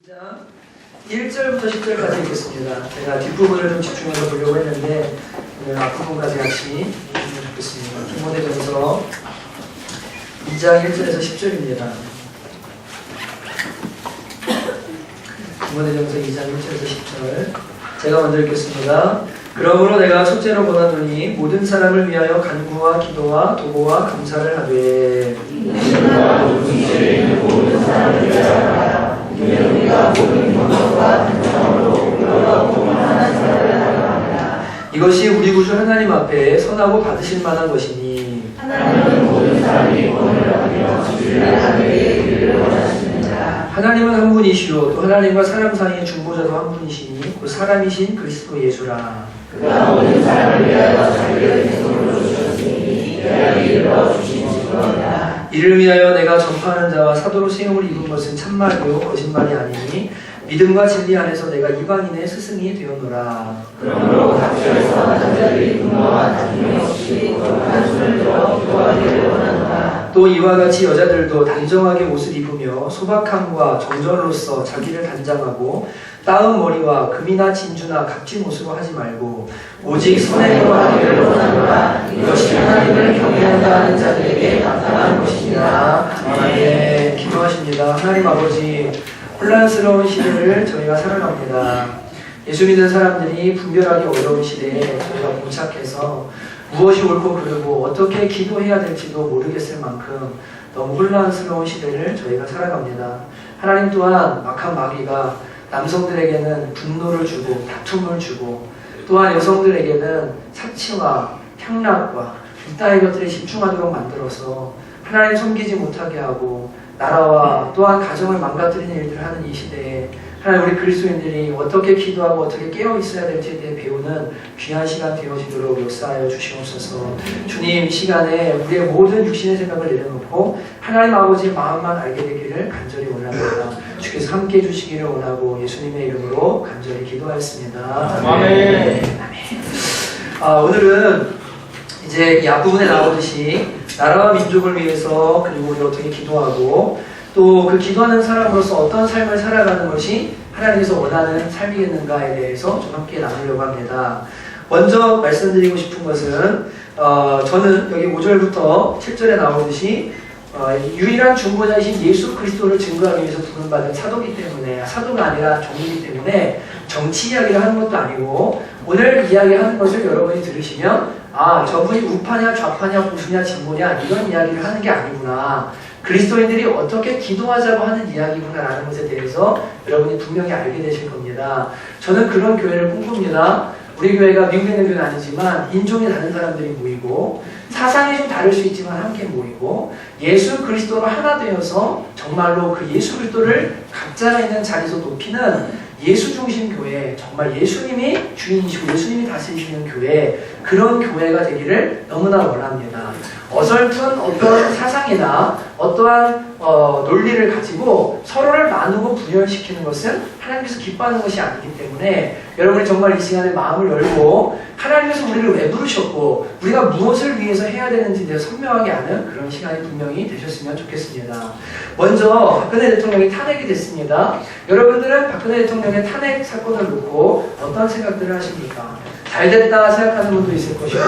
2장 1절부터 10절까지 읽겠습니다. 제가 뒷부분을 좀 집중해서 보려고 했는데 오늘 앞부분까지 같이 읽으면 좋겠습니다. 디모데전서 2장 1절에서 10절입니다. 디모데전서 2장 1절에서 10절 제가 먼저 읽겠습니다. 그러므로 내가 첫째로 권하노니 모든 사람을 위하여 간구와 기도와 도보와 감사를 하되 모든 사람을 위하여 우리가 모든 경험과 단정으로 그러고 공헌하는 사람을 하라. 이것이 우리 구주 하나님 앞에 선하고 받으실 만한 것이니 하나님은 모든 사람이 구원을 얻으며 주를 하늘에 이르기를 원하십니다. 하나님은 한 분이시요 또 하나님과 사람 사이의 중보자도 한 분이시니 그 사람이신 그리스도 예수라. 그가 모든 사람을 위하여 자기를 백성으로 주셨으니 이때에 이르러 주시니라. 이를 위하여 내가 전파하는 자와 사도로 세움을 입은 것은 참말이요 거짓말이 아니니 믿음과 진리 안에서 내가 이방인의 스승이 되었노라. 그러므로 각처에서 한 자들이 분노와 다툼이 없이 거룩한 손을 들어 기도하기를 원하노라. 또 이와 같이 여자들도 단정하게 옷을 입으며 소박함과 정절로서 자기를 단장하고 따은 머리와 금이나 진주나 값진 옷으로 하지 말고 오직 선의 일로 하기를 원하노라. 이것이 하나님을 경외한다 하는 자들에게 나타난 것이니라. 아멘. 기도하십니다. 하나님 아버지, 혼란스러운 시대를 저희가 살아갑니다. 예수 믿는 사람들이 분별하기 어려운 시대에 저희가 봉착해서 무엇이 옳고 그르고 어떻게 기도해야 될지도 모르겠을 만큼 너무 혼란스러운 시대를 저희가 살아갑니다. 하나님 또한 막한 마귀가 남성들에게는 분노를 주고 다툼을 주고 또한 여성들에게는 사치와 향락과 이따위 것들에 집중하도록 만들어서 하나님 섬기지 못하게 하고 나라와 또한 가정을 망가뜨리는 일들을 하는 이 시대에 하나님 우리 그리스도인들이 어떻게 기도하고 어떻게 깨어 있어야 될지에 대해 배우는 귀한 시간 되어지도록 역사하여 주시옵소서. 주님, 이 시간에 우리의 모든 육신의 생각을 내려놓고 하나님 아버지의 마음만 알게 되기를 간절히 원합니다. 주께서 함께 해주시기를 원하고 예수님의 이름으로 간절히 기도하였습니다. 아멘. 오늘은 이제 이 앞부분에 나오듯이 나라와 민족을 위해서 그리고 우리 어떻게 기도하고 또 그 기도하는 사람으로서 어떤 삶을 살아가는 것이 하나님께서 원하는 삶이겠는가에 대해서 좀 함께 나누려고 합니다. 먼저 말씀드리고 싶은 것은 저는 여기 5절부터 7절에 나오듯이 유일한 중보자이신 예수 그리스도를 증거하기 위해서 부름받은 사도기 때문에 사도가 아니라 종이기 때문에 정치 이야기를 하는 것도 아니고 오늘 이야기하는 것을 여러분이 들으시면 저분이 우파냐 좌파냐 보수냐 진보냐 이런 이야기를 하는 게 아니구나. 그리스도인들이 어떻게 기도하자고 하는 이야기구나라는 것에 대해서 여러분이 분명히 알게 되실 겁니다. 저는 그런 교회를 꿈꿉니다. 우리 교회가 미국에 있는 교회는 아니지만 인종이 다른 사람들이 모이고 사상이 좀 다를 수 있지만 함께 모이고 예수 그리스도로 하나 되어서 정말로 그 예수 그리스도를 각자가 있는 자리에서 높이는 예수 중심 교회, 정말 예수님이 주인이시고 예수님이 다스리시는 교회, 그런 교회가 되기를 너무나 원합니다. 어설픈 어떤 사상이나 어떠한 논리를 가지고 서로를 나누고 분열시키는 것은 하나님께서 기뻐하는 것이 아니기 때문에 여러분이 정말 이 시간에 마음을 열고 하나님께서 우리를 왜 부르셨고 우리가 무엇을 위해서 해야 되는지에 대해서 선명하게 아는 그런 시간이 분명히 되셨으면 좋겠습니다. 먼저 박근혜 대통령이 탄핵이 됐습니다. 여러분들은 박근혜 대통령의 탄핵 사건을 놓고 어떤 생각들을 하십니까? 잘 됐다 생각하는 분도 있을 것이고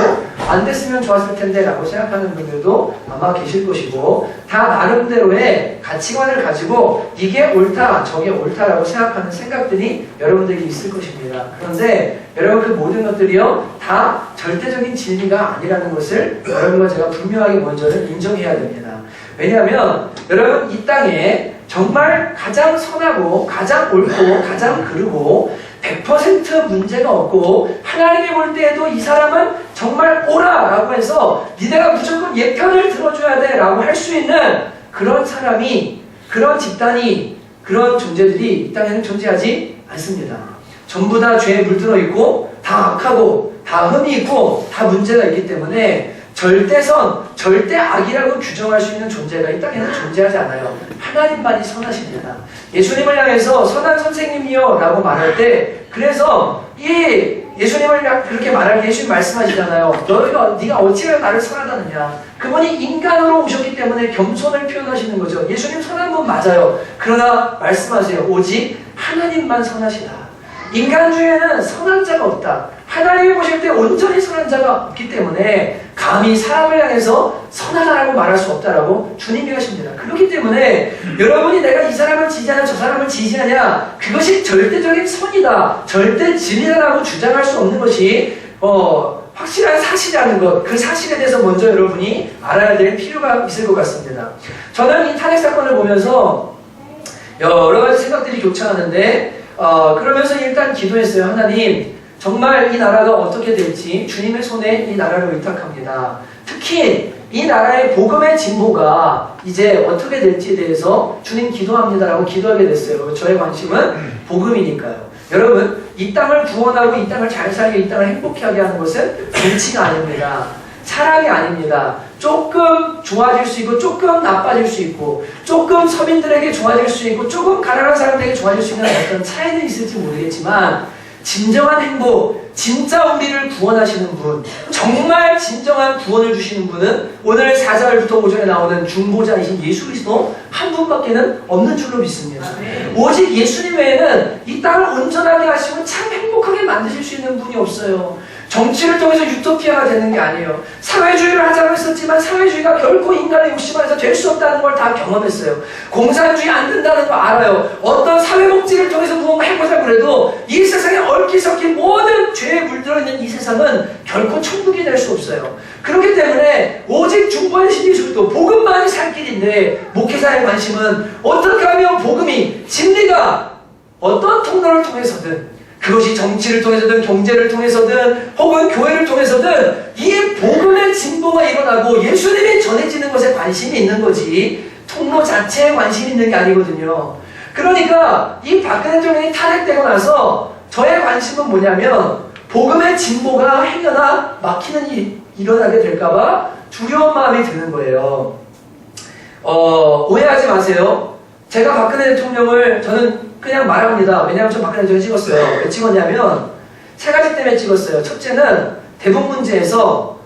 안 됐으면 좋았을 텐데 라고 생각하는 분들도 아마 계실 것이고 다 나름대로의 가치관을 가지고 이게 옳다 저게 옳다라고 생각하는 생각들이 여러분들이 있을 것입니다. 그런데 여러분 그 모든 것들이요 다 절대적인 진리가 아니라는 것을 여러분과 제가 분명하게 먼저는 인정해야 됩니다. 왜냐하면 여러분 이 땅에 정말 가장 선하고 가장 옳고 가장 그르고 100% 문제가 없고 하나님이 볼 때에도 이 사람은 정말 옳아 라고 해서 니네가 무조건 얘 편을 들어줘야 돼 라고 할 수 있는 그런 사람이 그런 집단이 그런 존재들이 이 땅에는 존재하지 않습니다. 전부 다 죄에 물들어 있고 다 악하고 다 흠이 있고 다 문제가 있기 때문에 절대선, 절대 악이라고 규정할 수 있는 존재가 이 땅에는 존재하지 않아요. 하나님만이 선하십니다. 예수님을 향해서 선한 선생님이요 라고 말할 때 그래서 이 예수님을 그렇게 말할 때 예수님 말씀하시잖아요. 네가 어찌하여 나를 선하다느냐. 그분이 인간으로 오셨기 때문에 겸손을 표현하시는 거죠. 예수님 선한 분 맞아요. 그러나 말씀하세요. 오직 하나님만 선하시다. 인간 중에는 선한 자가 없다. 하나님이 보실 때 온전히 선한 자가 없기 때문에 감히 사람을 향해서 선하다라고 말할 수 없다라고 주님이 하십니다. 그렇기 때문에 여러분이 내가 이 사람을 지지하냐 저 사람을 지지하냐 그것이 절대적인 선이다, 절대 진리다라고 주장할 수 없는 것이 확실한 사실이라는 것, 그 사실에 대해서 먼저 여러분이 알아야 될 필요가 있을 것 같습니다. 저는 이 탄핵 사건을 보면서 여러 가지 생각들이 교차하는데 그러면서 일단 기도했어요. 하나님, 정말 이 나라가 어떻게 될지 주님의 손에 이 나라를 의탁합니다. 특히 이 나라의 복음의 진보가 이제 어떻게 될지에 대해서 주님 기도합니다라고 기도하게 됐어요. 저의 관심은 복음이니까요. 여러분, 이 땅을 구원하고 이 땅을 잘 살게, 이 땅을 행복하게 하는 것은 정치가 아닙니다. 사랑이 아닙니다. 조금 좋아질 수 있고 조금 나빠질 수 있고 조금 서민들에게 좋아질 수 있고 조금 가난한 사람들에게 좋아질 수 있는 어떤 차이는 있을지 모르겠지만 진정한 행복, 진짜 우리를 구원하시는 분, 정말 진정한 구원을 주시는 분은 오늘 4절부터 5절에 나오는 중보자이신 예수 그리스도 한 분밖에는 없는 줄로 믿습니다. 오직 예수님 외에는 이 땅을 온전하게 하시고 참 행복하게 만드실 수 있는 분이 없어요. 정치를 통해서 유토피아가 되는 게 아니에요. 사회주의를 하자고 했었지만 사회주의가 결코 인간의 욕심 안에서 될 수 없다는 걸 다 경험했어요. 공산주의 안 된다는 거 알아요. 어떤 사회복지를 통해서 무언가 해보자고 그래도 이 세상에 얽힌 섞인 모든 죄에 물들어 있는 이 세상은 결코 천국이 될 수 없어요. 그렇기 때문에 오직 중보하신 예수 그리스도 복음만이 살 길인데 목회자의 관심은 어떻게 하면 복음이 진리가 어떤 통로를 통해서든 그것이 정치를 통해서든 경제를 통해서든 혹은 교회를 통해서든 이 복음의 진보가 일어나고 예수님이 전해지는 것에 관심이 있는 거지 통로 자체에 관심이 있는 게 아니거든요. 그러니까 이 박근혜 대통령이 탄핵되고 나서 저의 관심은 뭐냐면 복음의 진보가 행여나 막히는 일이 일어나게 될까봐 두려운 마음이 드는 거예요. 오해하지 마세요. 제가 박근혜 대통령을 저는 그냥 말합니다. 왜냐하면 저 박근혜 대통령 찍었어요. 왜 찍었냐면 세 가지 때문에 찍었어요. 첫째는 대북 문제에서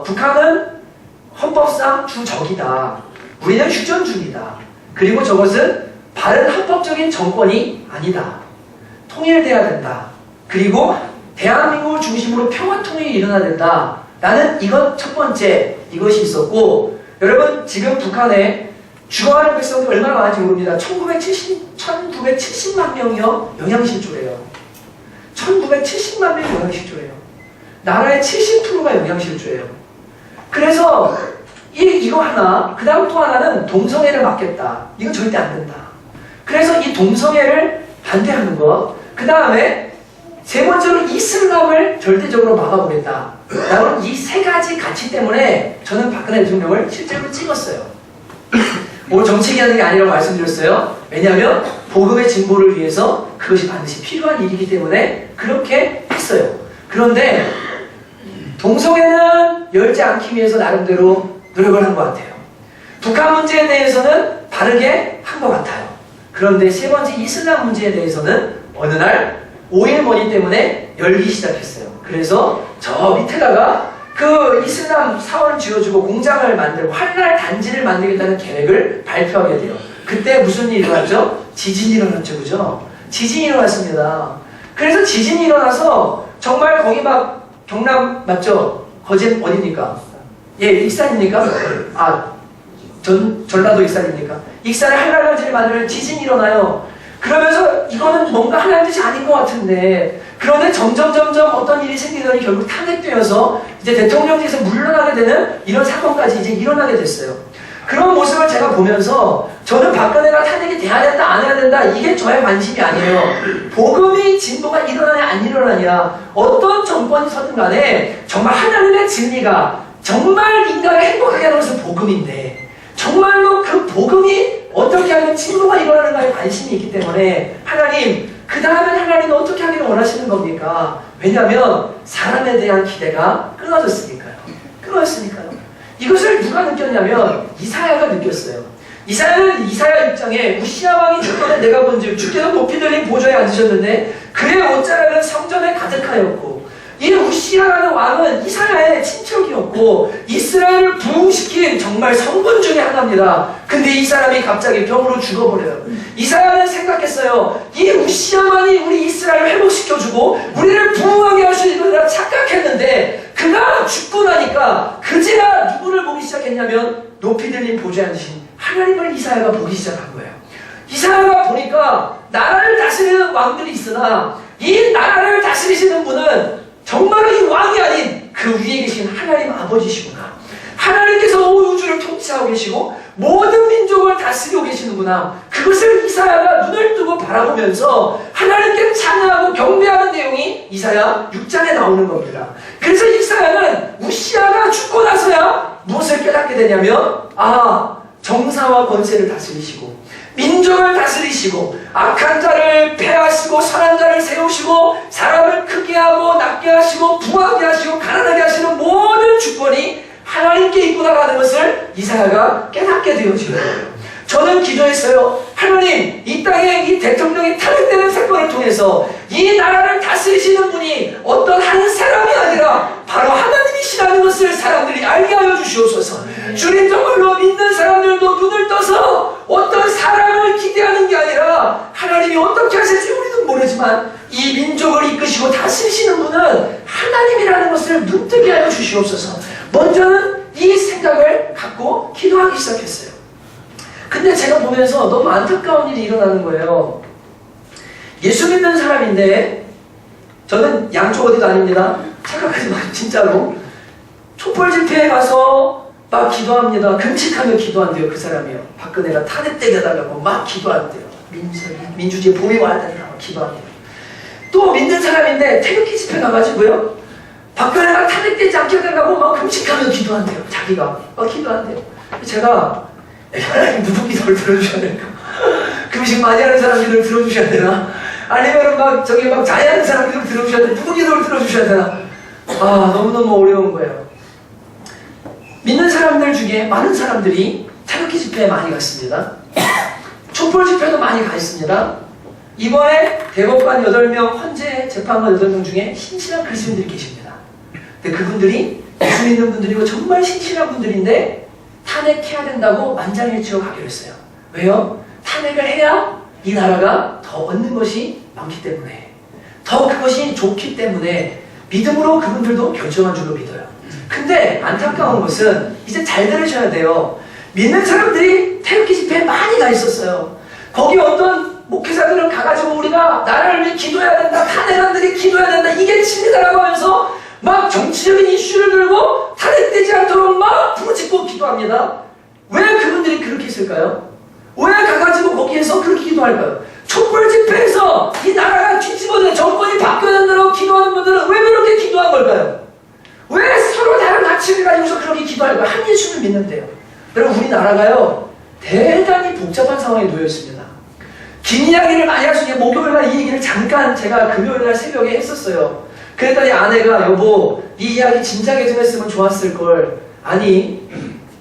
북한은 헌법상 주적이다. 우리는 휴전주의다. 그리고 저것은 바른 합법적인 정권이 아니다. 통일돼야 된다. 그리고 대한민국을 중심으로 평화 통일이 일어나야 된다. 나는 이것 첫 번째 이것이 있었고 여러분 지금 북한에 죽어가는 백성들이 얼마나 많은지 모릅니다. 1970만 명이요 영양실조래요. 1970만 명이 영양실조래요. 나라의 70%가 영양실조예요. 그래서 이거 하나, 그 다음 또 하나는 동성애를 막겠다. 이건 절대 안 된다. 그래서 이 동성애를 반대하는 것, 그 다음에 세 번째로 이슬람을 절대적으로 막아보겠다. 라는 이 세 가지 가치 때문에 저는 박근혜 대통령을 실제로 찍었어요. 뭐 정치 얘기하는 게 아니라고 말씀드렸어요. 왜냐하면 복음의 진보를 위해서 그것이 반드시 필요한 일이기 때문에 그렇게 했어요. 그런데 동성애는 열지 않기 위해서 나름대로 노력을 한 것 같아요. 북한 문제에 대해서는 바르게 한 것 같아요. 그런데 세 번째 이슬람 문제에 대해서는 어느 날 5일 머니 때문에 열기 시작했어요. 그래서 저 밑에다가 그 이슬람 사원을 지어주고 공장을 만들고 한날 단지를 만들겠다는 계획을 발표하게 돼요. 그때 무슨 일이 일어났죠? 지진이 일어났죠. 그죠? 지진이 일어났습니다. 그래서 지진이 일어나서 정말 거기 막 경남 맞죠? 거진 어디입니까? 예, 익산입니까? 전라도 익산입니까? 익산에 한랄단지를 만들면 지진이 일어나요. 그러면서 이거는 뭔가 하나님 뜻이 아닌 것 같은데 그런데 점점 어떤 일이 생기더니 결국 탄핵되어서 이제 대통령직에서 물러나게 되는 이런 사건까지 이제 일어나게 됐어요. 그런 모습을 제가 보면서 저는 박근혜가 탄핵이 돼야 된다 안 해야 된다 이게 저의 관심이 아니에요. 복음이 진보가 일어나냐 안 일어나냐 어떤 정권이 서든 간에 정말 하나님의 진리가 정말 인간을 행복하게 하는 것은 복음인데 정말로 그 복음이 어떻게 하면 진보가 일어나는가에 관심이 있기 때문에 하나님 그 다음엔 하나님은 어떻게 하기를 원하시는 겁니까? 왜냐하면 사람에 대한 기대가 끊어졌으니까요. 이것을 누가 느꼈냐면 이사야가 느꼈어요. 이사야는 이사야 입장에 우시야 왕이 주권에 내가 본즉 주께서 높이 들린 보좌에 앉으셨는데 그의 옷자락은 성전에 가득하였고 이 우시아라는 왕은 이사야의 친척이었고 이스라엘을 부흥시킨 정말 성군 중에 하나입니다. 근데 이 사람이 갑자기 병으로 죽어버려요. 이사야는 생각했어요. 이 우시아만이 우리 이스라엘을 회복시켜주고 우리를 부흥하게 할 수 있는 거라 착각했는데 그가 죽고 나니까 그제야 누구를 보기 시작했냐면 높이 들린 보좌에 앉으신 하나님을 이사야가 보기 시작한 거예요. 이사야가 보니까 나라를 다스리는 왕들이 있으나 이 나라를 다스리시는 분은 정말로 이 왕이 아닌 그 위에 계신 하나님 아버지시구나. 하나님께서 온 우주를 통치하고 계시고 모든 민족을 다스리고 계시는구나. 그것을 이사야가 눈을 뜨고 바라보면서 하나님께 찬양하고 경배하는 내용이 이사야 6장에 나오는 겁니다. 그래서 이사야는 우시아가 죽고 나서야 무엇을 깨닫게 되냐면 정사와 권세를 다스리시고 민족을 다스리시고 악한 자를 패하시고 선한 자를 세우시고 사람을 크게 하고 낮게 하시고 부하게 하시고 가난하게 하시는 모든 주권이 하나님께 있구나라는 것을 이사야가 깨닫게 되어지는 거예요. 저는 기도했어요. 하나님, 이 땅에 이 대통령이 탄핵되는 사건을 통해서 이 나라를 다스리시는 분이 어떤 한 사람이 아니라 바로 하나님이시라는 것을 사람들이 알게 하여 주시옵소서. 주님, 정말로 믿는 사람들도 눈을 떠서 어떤 사람을 기대하는 게 아니라 하나님이 어떻게 하실지 우리는 모르지만 이 민족을 이끄시고 다스리시는 분은 하나님이라는 것을 눈뜨게 하여 주시옵소서. 먼저는 이 생각을 갖고 기도하기 시작했어요. 근데 제가 보면서 너무 안타까운 일이 일어나는 거예요. 예수 믿는 사람인데, 저는 양쪽 어디도 아닙니다. 착각하지 마세요. 진짜로. 촛불 집회에 가서 막 기도합니다. 금식하며 기도한대요. 그 사람이요. 박근혜가 탄핵되게 해달라고 막 기도한대요. 민주주의 보호에 와야 되니까 막 기도한대요. 또 믿는 사람인데 태극기 집회 가가지고요. 박근혜가 탄핵되지 않게 해달라고 막 금식하며 기도한대요. 자기가 막 기도한대요. 제가 하나님 누구 기도를 들어주셔야 될까? 금식 많이 하는 사람 기도를 들어주셔야 되나? 아니면 막 자해하는 사람 기도를 들어주셔야 되나? 누구 기도를 들어주셔야 되나? 너무너무 어려운 거예요. 믿는 사람들 중에 많은 사람들이 태극기 집회에 많이 갔습니다. 촛불 집회도 많이 가 있습니다. 이번에 대법관 8명, 헌재 재판관 8명 중에 신실한 그리스도인들이 계십니다. 근데 그분들이 예수 믿는 분들이고 정말 신실한 분들인데 탄핵해야 된다고 만장일치로 가기로 했어요. 왜요? 탄핵을 해야 이 나라가 더 얻는 것이 많기 때문에, 더 그것이 좋기 때문에 믿음으로 그분들도 결정한 줄로 믿어요. 근데 안타까운 것은 이제 잘 들으셔야 돼요. 믿는 사람들이 태극기 집회에 많이 가 있었어요. 거기 어떤 목회자들은 가가지고 우리가 나라를 위해 기도해야 된다, 탄핵한들이 기도해야 된다, 이게 진리다라고 하면서 막 정치적인 이슈를 들고 탄핵되지 않도록 막 부르짖고 기도합니다. 왜 그분들이 그렇게 했을까요? 왜 가가지고 거기에서 그렇게 기도할까요? 촛불 집회에서 이 나라가 뒤집어져 정권이 바뀌어야 된다고 기도하는 분들은 왜 그렇게 기도한 걸까요? 왜 서로 다른 가치를 가지고서 그렇게 기도할까요? 한 예수를 믿는데요. 여러분, 우리나라가요 대단히 복잡한 상황에 놓여 있습니다. 긴 이야기를 많이 할 수 있는 목요일날 이 얘기를 잠깐 제가 금요일날 새벽에 했었어요. 그랬더니 아내가 여보, 이 이야기 진작에 좀 했으면 좋았을걸. 아니,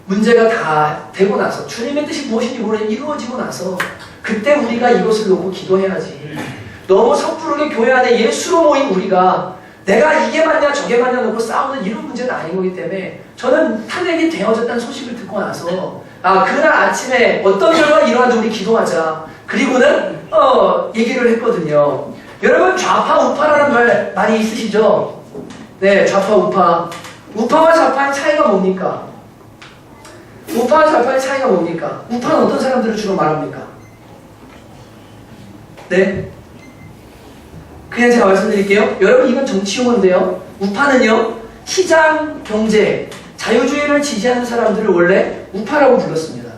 문제가 다 되고 나서 주님의 뜻이 무엇인지 모르니 이루어지고 나서 그때 우리가 이것을 놓고 기도해야지. 너무 섣부르게 교회 안에 예수로 모인 우리가 내가 이게 맞냐 저게 맞냐 놓고 싸우는 이런 문제는 아닌 거기 때문에 저는 탄핵이 되어졌다는 소식을 듣고 나서 그날 아침에 어떤 결과가 일어나도 우리 기도하자. 그리고는 얘기를 했거든요. 여러분, 좌파 우파라는 말 많이 있으시죠? 네, 좌파 우파. 우파와 좌파의 차이가 뭡니까? 우파와 좌파의 차이가 뭡니까? 우파는 어떤 사람들을 주로 말합니까? 네? 그냥 제가 말씀드릴게요. 여러분, 이건 정치 용어인데요. 우파는요, 시장, 경제, 자유주의를 지지하는 사람들을 원래 우파라고 불렀습니다.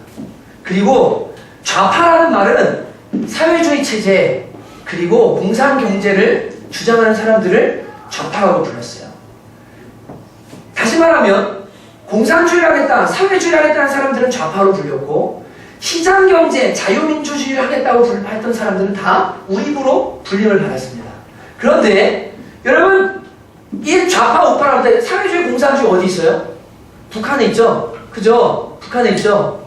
그리고 좌파라는 말은 사회주의 체제, 그리고 공산경제를 주장하는 사람들을 좌파라고 불렀어요. 다시 말하면 공산주의를 하겠다, 사회주의를 하겠다는 사람들은 좌파로 불렸고, 시장경제, 자유민주주의를 하겠다고 했던 사람들은 다 우입으로 불림을 받았습니다. 그런데 여러분, 이 좌파 우파라고 할 때 사회주의, 공산주의 어디 있어요? 북한에 있죠? 그죠? 북한에 있죠?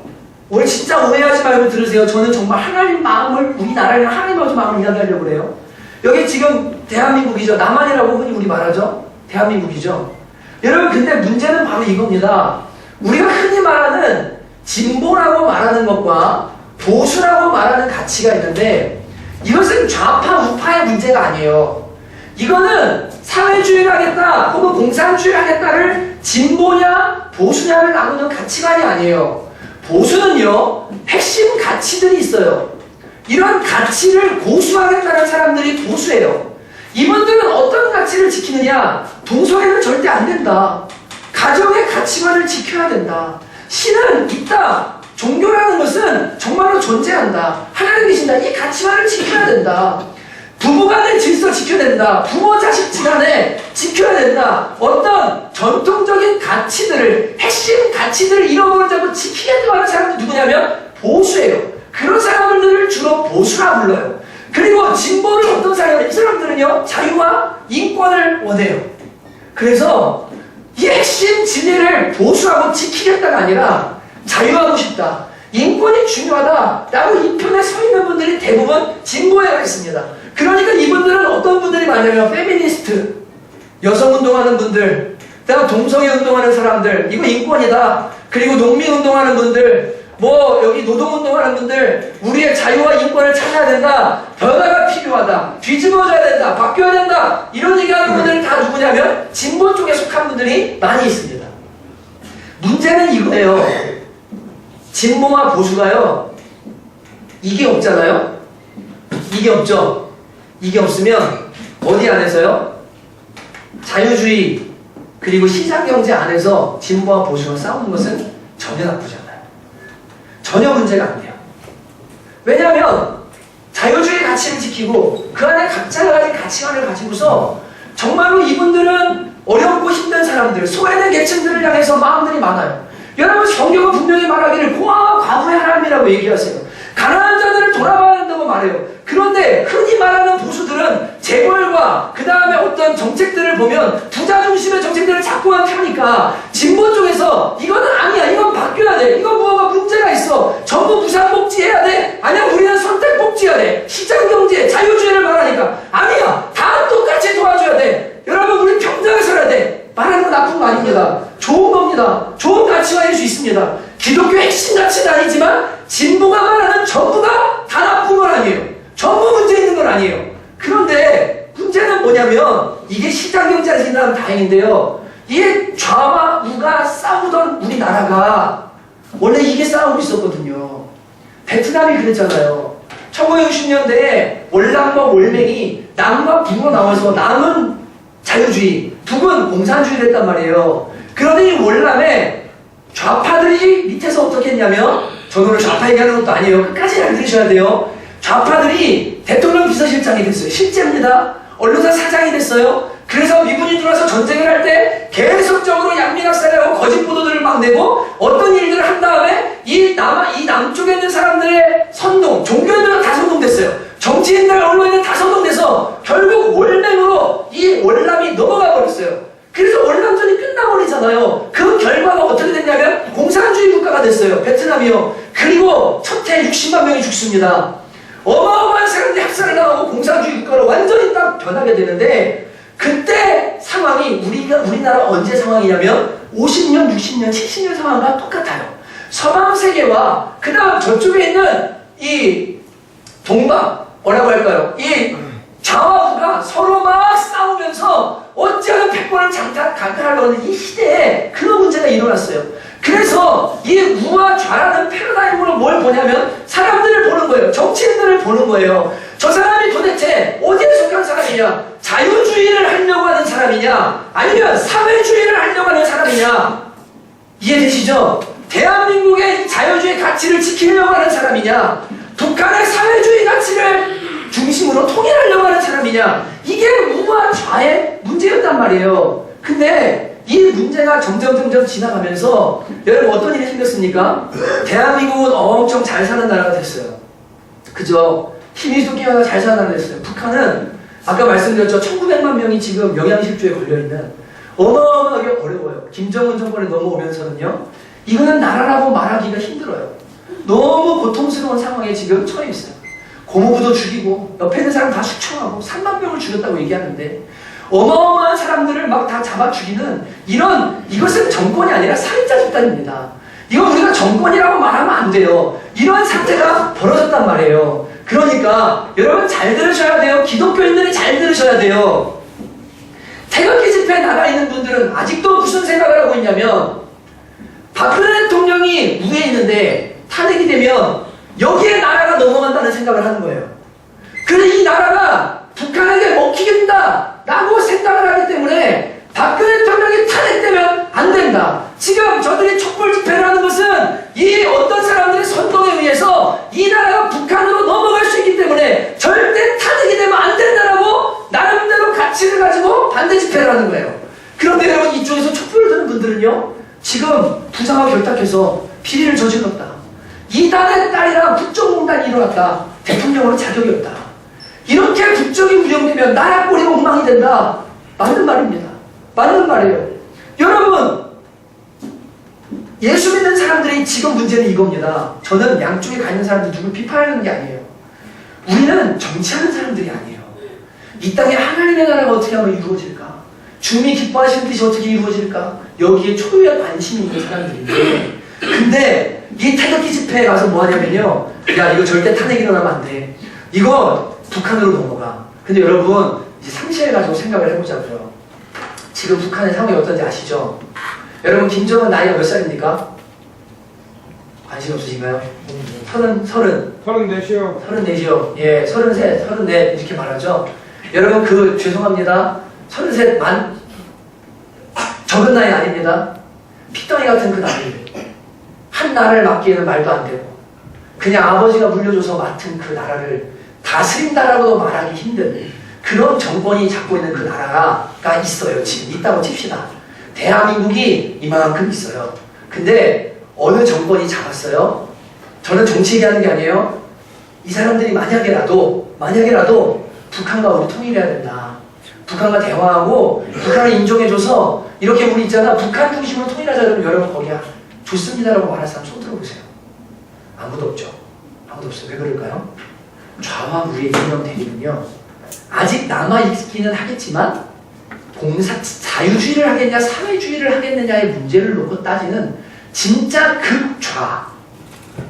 오늘 진짜 오해하지 말고 들으세요. 저는 정말 하나님 마음을, 우리나라의 하나님 마음을 이야기하려고 그래요. 여기 지금 대한민국이죠. 남한이라고 흔히 우리 말하죠. 대한민국이죠. 여러분, 근데 문제는 바로 이겁니다. 우리가 흔히 말하는 진보라고 말하는 것과 보수라고 말하는 가치가 있는데, 이것은 좌파 우파의 문제가 아니에요. 이거는 사회주의를 하겠다 혹은 공산주의를 하겠다를 진보냐 보수냐를 나누는 가치관이 아니에요. 보수는요, 핵심 가치들이 있어요. 이런 가치를 고수하겠다는 사람들이 보수예요. 이분들은 어떤 가치를 지키느냐? 동성애는 절대 안 된다. 가정의 가치관을 지켜야 된다. 신은 있다. 종교라는 것은 정말로 존재한다. 하나님 계신다. 이 가치관을 지켜야 된다. 부부간의 질서 지켜야 된다. 부모 자식 지간에 지켜야 된다. 어떤 전통적인 가치들을, 핵심 가치들을 잃어버리지 않고 지키려고 하는 사람들이 누구냐면 보수예요. 그런 사람들을 주로 보수라 불러요. 그리고 진보는 어떤 사람이에요? 이 사람들은요, 자유와 인권을 원해요. 그래서 이 핵심 진리를 보수하고 지키겠다가 아니라 자유하고 싶다, 인권이 중요하다라고 이 편에 서 있는 분들이 대부분 진보에 가 있습니다. 그러니까 이분들은 어떤 분들이 많냐면 페미니스트, 여성운동하는 분들, 그다음 동성애 운동하는 사람들, 이거 인권이다. 그리고 농민운동하는 분들, 뭐 여기 노동운동하는 분들, 우리의 자유와 인권을 찾아야 된다, 변화가 필요하다, 뒤집어져야 된다, 바뀌어야 된다, 이런 얘기하는 분들이 다 누구냐면 진보 쪽에 속한 분들이 많이 있습니다. 문제는 이거예요. 진보와 보수가요, 이게 없잖아요. 이게 없죠. 이게 없으면 어디 안에서요? 자유주의 그리고 시장경제 안에서 진보와 보수가 싸우는 것은 전혀 나쁘지 않아요. 전혀 문제가 안 돼요. 왜냐하면 자유주의 가치를 지키고 그 안에 각자가 가진 가치관을 가지고서 정말로 이분들은 어렵고 힘든 사람들, 소외된 계층들을 향해서 마음들이 많아요. 여러분, 성경은 분명히 말하기를 고아와 과부의 하나님이라고 얘기하세요. 가난한 자들을 돌아봐야 한다고 말해요. 그런데 흔히 말하는 보수들은 재벌과 그 다음에 어떤 정책들을 보면 부자 중심의 정책들을 자꾸 펴니까 진보 쪽에서 이거는 아니야, 이건 바뀌어야 돼, 이건 뭐가 문제가 있어, 전부 무상복지해야 돼, 아니야 우리는 선택복지해야 돼, 시장경제, 자유주의를 말하니까 아니야, 다 똑같이 도와줘야 돼, 여러분 우리 평등하게 살아야 돼. 말하는 건 나쁜 거 아닙니다. 좋은 겁니다. 좋은 가치관일 수 있습니다. 기독교 핵심 가치는 아니지만 진보가 말하는 전부가 다 나쁜 건 아니에요. 전부 문제 있는 건 아니에요. 그런데 문제는 뭐냐면 이게 시장경제를 생각하면 다행인데요, 이게 좌와 우가 싸우던 우리나라가 원래 이게 싸우고 있었거든요. 베트남이 그랬잖아요. 1960년대에 월남과 월맹이 남과 북으로 나와서 남은 자유주의, 북은 공산주의를 했단 말이에요. 그러니 월남에 좌파들이 밑에서 어떻게 했냐면, 저는 오늘 좌파 얘기하는 것도 아니에요. 끝까지 잘 들으셔야 돼요. 좌파들이 대통령 비서실장이 됐어요. 실제입니다. 언론사 사장이 됐어요. 그래서 미군이 들어와서 전쟁을 할 때 계속적으로 양민학살하고 거짓 보도들을 막 내고 어떤 일들을 한 다음에 이 남쪽에 있는 사람들의 선동, 종교인들은 다 선동됐어요. 정치인들, 언론인들 다 선동돼서 결국 월맹으로 이 월남이 넘어가 버렸어요. 그래서 월남전이 끝나버리잖아요. 그 결과가 어떻게 됐냐면 공산주의 국가가 됐어요. 베트남이요. 그리고 첫 해 60만 명이 죽습니다. 어마어마한 사람들이 학살을 당하고 공산주의 국가로 완전히 딱 변하게 되는데, 그때 상황이 우리나라 언제 상황이냐면 50년, 60년, 70년 상황과 똑같아요. 서방 세계와 그 다음 저쪽에 있는 이 동방, 뭐라고 할까요? 이 좌와 우가 서로 막 싸우면서 어찌하면 패권을 강탈하려고 하는 이 시대에 그런 문제가 일어났어요. 그래서 이 우와 좌라는 패러다임으로 뭘 보냐면 사람들을 보는 거예요. 정치인들을 보는 거예요. 저 사람이 도대체 어디에 속한 사람이냐? 자유주의를 하려고 하는 사람이냐? 아니면 사회주의를 하려고 하는 사람이냐? 이해되시죠? 대한민국의 자유주의 가치를 지키려고 하는 사람이냐? 북한의 사회주의 가치를 중심으로 통일하려고 하는 사람이냐? 이게 우와 좌의 문제였단 말이에요. 근데 이 문제가 점점 지나가면서 여러분 어떤 일이 생겼습니까? 대한민국은 엄청 잘 사는 나라가 됐어요. 그죠? 힘이 쏟기가 잘 사는 나라가 됐어요. 북한은 아까 말씀드렸죠. 1900만 명이 지금 영양실조에 걸려있는, 어마어마하게 어려워요. 김정은 정권에 넘어오면서는요, 이거는 나라라고 말하기가 힘들어요. 너무 고통스러운 상황에 지금 처해 있어요. 고모부도 죽이고 옆에 있는 사람 다 숙청하고 3만 명을 죽였다고 얘기하는데 어마어마한 사람들을 막 다 잡아 죽이는 이것은 정권이 아니라 살인자 집단입니다. 이거 우리가 정권이라고 말하면 안 돼요. 이런 사태가 벌어졌단 말이에요. 그러니까 여러분 잘 들으셔야 돼요. 기독교인들이 잘 들으셔야 돼요. 태극기 집회에 나가 있는 분들은 아직도 무슨 생각을 하고 있냐면 박근혜 대통령이 무에 있는데 탄핵이 되면 여기에 나라가 넘어간다는 생각을 하는 거예요. 그래서 이 나라가 북한에게 먹히겠다 라고 생각을 하기 때문에 박근혜 대통령이 탄핵되면 안 된다. 지금 저들이 촛불 집회를 하는 것은 이 어떤 사람들의 선동에 의해서 이 나라가 북한으로 넘어갈 수 있기 때문에 절대 탄핵이 되면 안 된다라고 나름대로 가치를 가지고 반대 집회를 하는 거예요. 그런데 여러분 이쪽에서 촛불을 드는 분들은요, 지금 부상하고 결탁해서 비리를 저질렀다. 이단의 딸이라 국정농단이 일어났다. 대통령으로 자격이 없다. 이렇게 국적이 운영되면 나라 꼴이 엉망이 된다. 맞는 말입니다. 맞는 말이에요. 여러분, 예수 믿는 사람들의 지금 문제는 이겁니다. 저는 양쪽에 가 있는 사람들 누굴 비판하는 게 아니에요. 우리는 정치하는 사람들이 아니에요. 이 땅에 하나님의 나라가 어떻게 하면 이루어질까? 주님이 기뻐하시는 뜻이 어떻게 이루어질까? 여기에 초유의 관심이 있는 사람들인데, 근데 이 태극기 집회에 가서 뭐 하냐면요, 야 이거 절대 탄핵 일어나면 안 돼. 이거 북한으로 넘어가. 근데 여러분 이제 상식을 가지고 생각을 해보자고요. 지금 북한의 상황이 어떤지 아시죠? 여러분 김정은 나이가 몇 살입니까? 관심 없으신가요? 34이요. 34이요. 예, 33, 34 이렇게 말하죠. 여러분 죄송합니다. 33만 적은 나이 아닙니다. 피덩이 같은 그 나이. 한 나라를 맡기에는 말도 안 되고 그냥 아버지가 물려줘서 맡은 그 나라를 다스린다라고도 말하기 힘든 그런 정권이 잡고 있는 그 나라가 있어요. 지금 있다고 칩시다. 대한민국이 이만큼 있어요. 근데 어느 정권이 잡았어요? 저는 정치 얘기하는 게 아니에요. 이 사람들이 만약에라도 북한과 우리 통일해야 된다. 북한과 대화하고 북한을 인정해줘서 이렇게 우리 있잖아. 북한 중심으로 통일하자 그러면 여러분 거기야 좋습니다라고 말할 사람 손 들어보세요. 아무도 없죠. 아무도 없어요. 왜 그럴까요? 좌와 우의 이념 대립은요, 아직 남아있기는 하겠지만 자유주의를 하겠냐 사회주의를 하겠느냐의 문제를 놓고 따지는 진짜 극좌,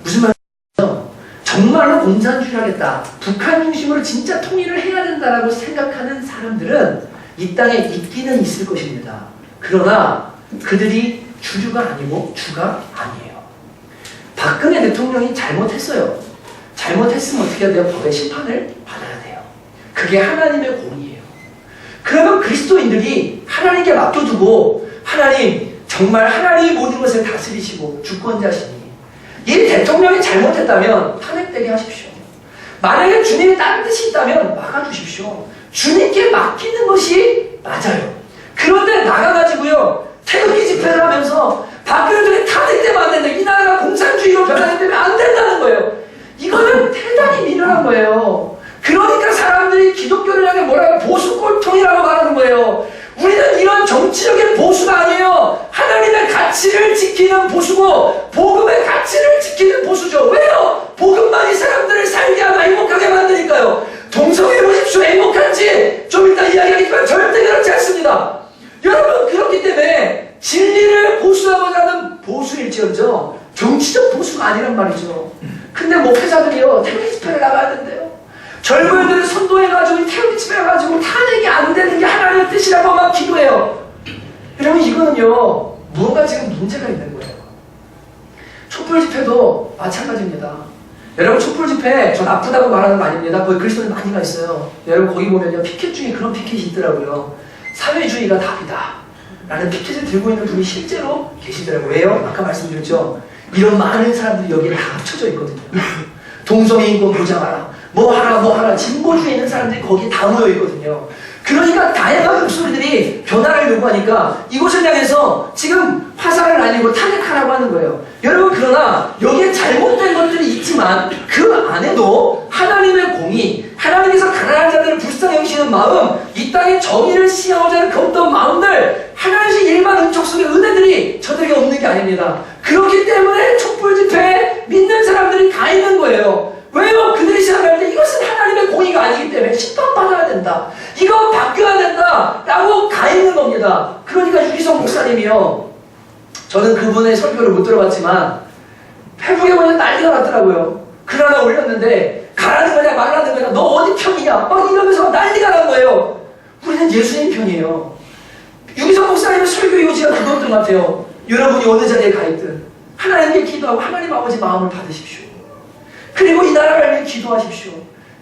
무슨 말이죠? 정말로 공산주의를 하겠다, 북한 중심으로 진짜 통일을 해야 된다라고 생각하는 사람들은 이 땅에 있기는 있을 것입니다. 그러나 그들이 주류가 아니고 주가 아니에요. 박근혜 대통령이 잘못했어요. 잘못했으면 어떻게 해야 돼요? 법의 심판을 받아야 돼요. 그게 하나님의 공의예요. 그러면 그리스도인들이 하나님께 맡겨두고 정말 하나님이 모든 것을 다스리시고 주권자시니 이 대통령이 잘못했다면 탄핵되게 하십시오. 만약에 주님이 다른 뜻이 있다면 막아주십시오. 주님께 맡기는 것이 맞아요. 그런데 나가가지고요, 태극기 집회를 하면서 박근혜 대통령이 탄핵되면 안 된다. 이 나라가 공산주의로 변하기 때문에 안 된다는 거예요. 이거는 대단히 미련한 거예요. 그러니까 사람들이 기독교를 향해 뭐라고 보수 꼴통이라고 말하는 거예요. 우리는 이런 정치적인 보수가 아니에요. 하나님의 가치를 지키는 보수고 복음의 가치를 지키는 보수죠. 왜요? 복음만 이 사람들을 살게 하고 행복하게 만드니까요. 동성애 보십시오. 행복한지 좀 이따 이야기하겠지만 절대 그렇지 않습니다. 여러분, 그렇기 때문에 진리를 보수하고자 하는 보수일지언정 정치적 보수가 아니란 말이죠. 근데 목회자들이요, 태극기 집회를 나가야 된대요. 젊은이들을 선도해가지고 태극기 집회 해가지고 탄핵이 안 되는 게 하나님의 뜻이라고 막 기도해요. 여러분, 이거는요, 무언가 지금 문제가 있는 거예요. 촛불 집회도 마찬가지입니다. 여러분, 촛불 집회 저 나쁘다고 말하는 거 아닙니다. 거기 그리스도인 많이 가 있어요. 여러분, 거기 보면요, 피켓 중에 그런 피켓이 있더라고요. 사회주의가 답이다 라는 피켓을 들고 있는 분이 실제로 계시더라고요. 왜요? 아까 말씀드렸죠. 이런 많은 사람들이 여기에 다 합쳐져 있거든요. 동성애 인권 보장하라, 뭐 하라, 진보주의에 있는 사람들이 거기에 다 모여 있거든요. 그러니까 다양한 목소리들이 변화를 요구하니까 이곳을 향해서 지금 화살을 날리고 탄핵하라고 하는 거예요. 여러분, 그러나 여기에 잘못된 것들이 있지만 그 안에도 하나님의 공의, 하나님께서 가난한 자들을 불쌍히 여기시는 마음, 이 땅의 정의를 시행하고자 하는 그 어떤 마음들, 하나님의 일반 은총 속의 은혜들이 저들에게 없는 게 아닙니다. 그렇기 때문에 촛불 집회에 믿는 사람들이 가 있는 거예요. 왜요? 그들이 생각할 때 이것은 하나님의 공의가 아니기 때문에 심판받아야 된다, 이거 바뀌어야 된다 겁니다. 그러니까 유기성 목사님이요. 저는 그분의 설교를 못 들어봤지만 페북에 보면 난리가 났더라고요. 글 하나 올렸는데 가라는 거냐 말라는 거냐 너 어디 편이냐 막 이러면서 난리가 난 거예요. 우리는 예수님 편이에요. 유기성 목사님의 설교 요지가 그것들 같아요. 여러분이 어느 자리에 가 있든 하나님께 기도하고 하나님 아버지 마음을 받으십시오. 그리고 이 나라를 위해 기도하십시오.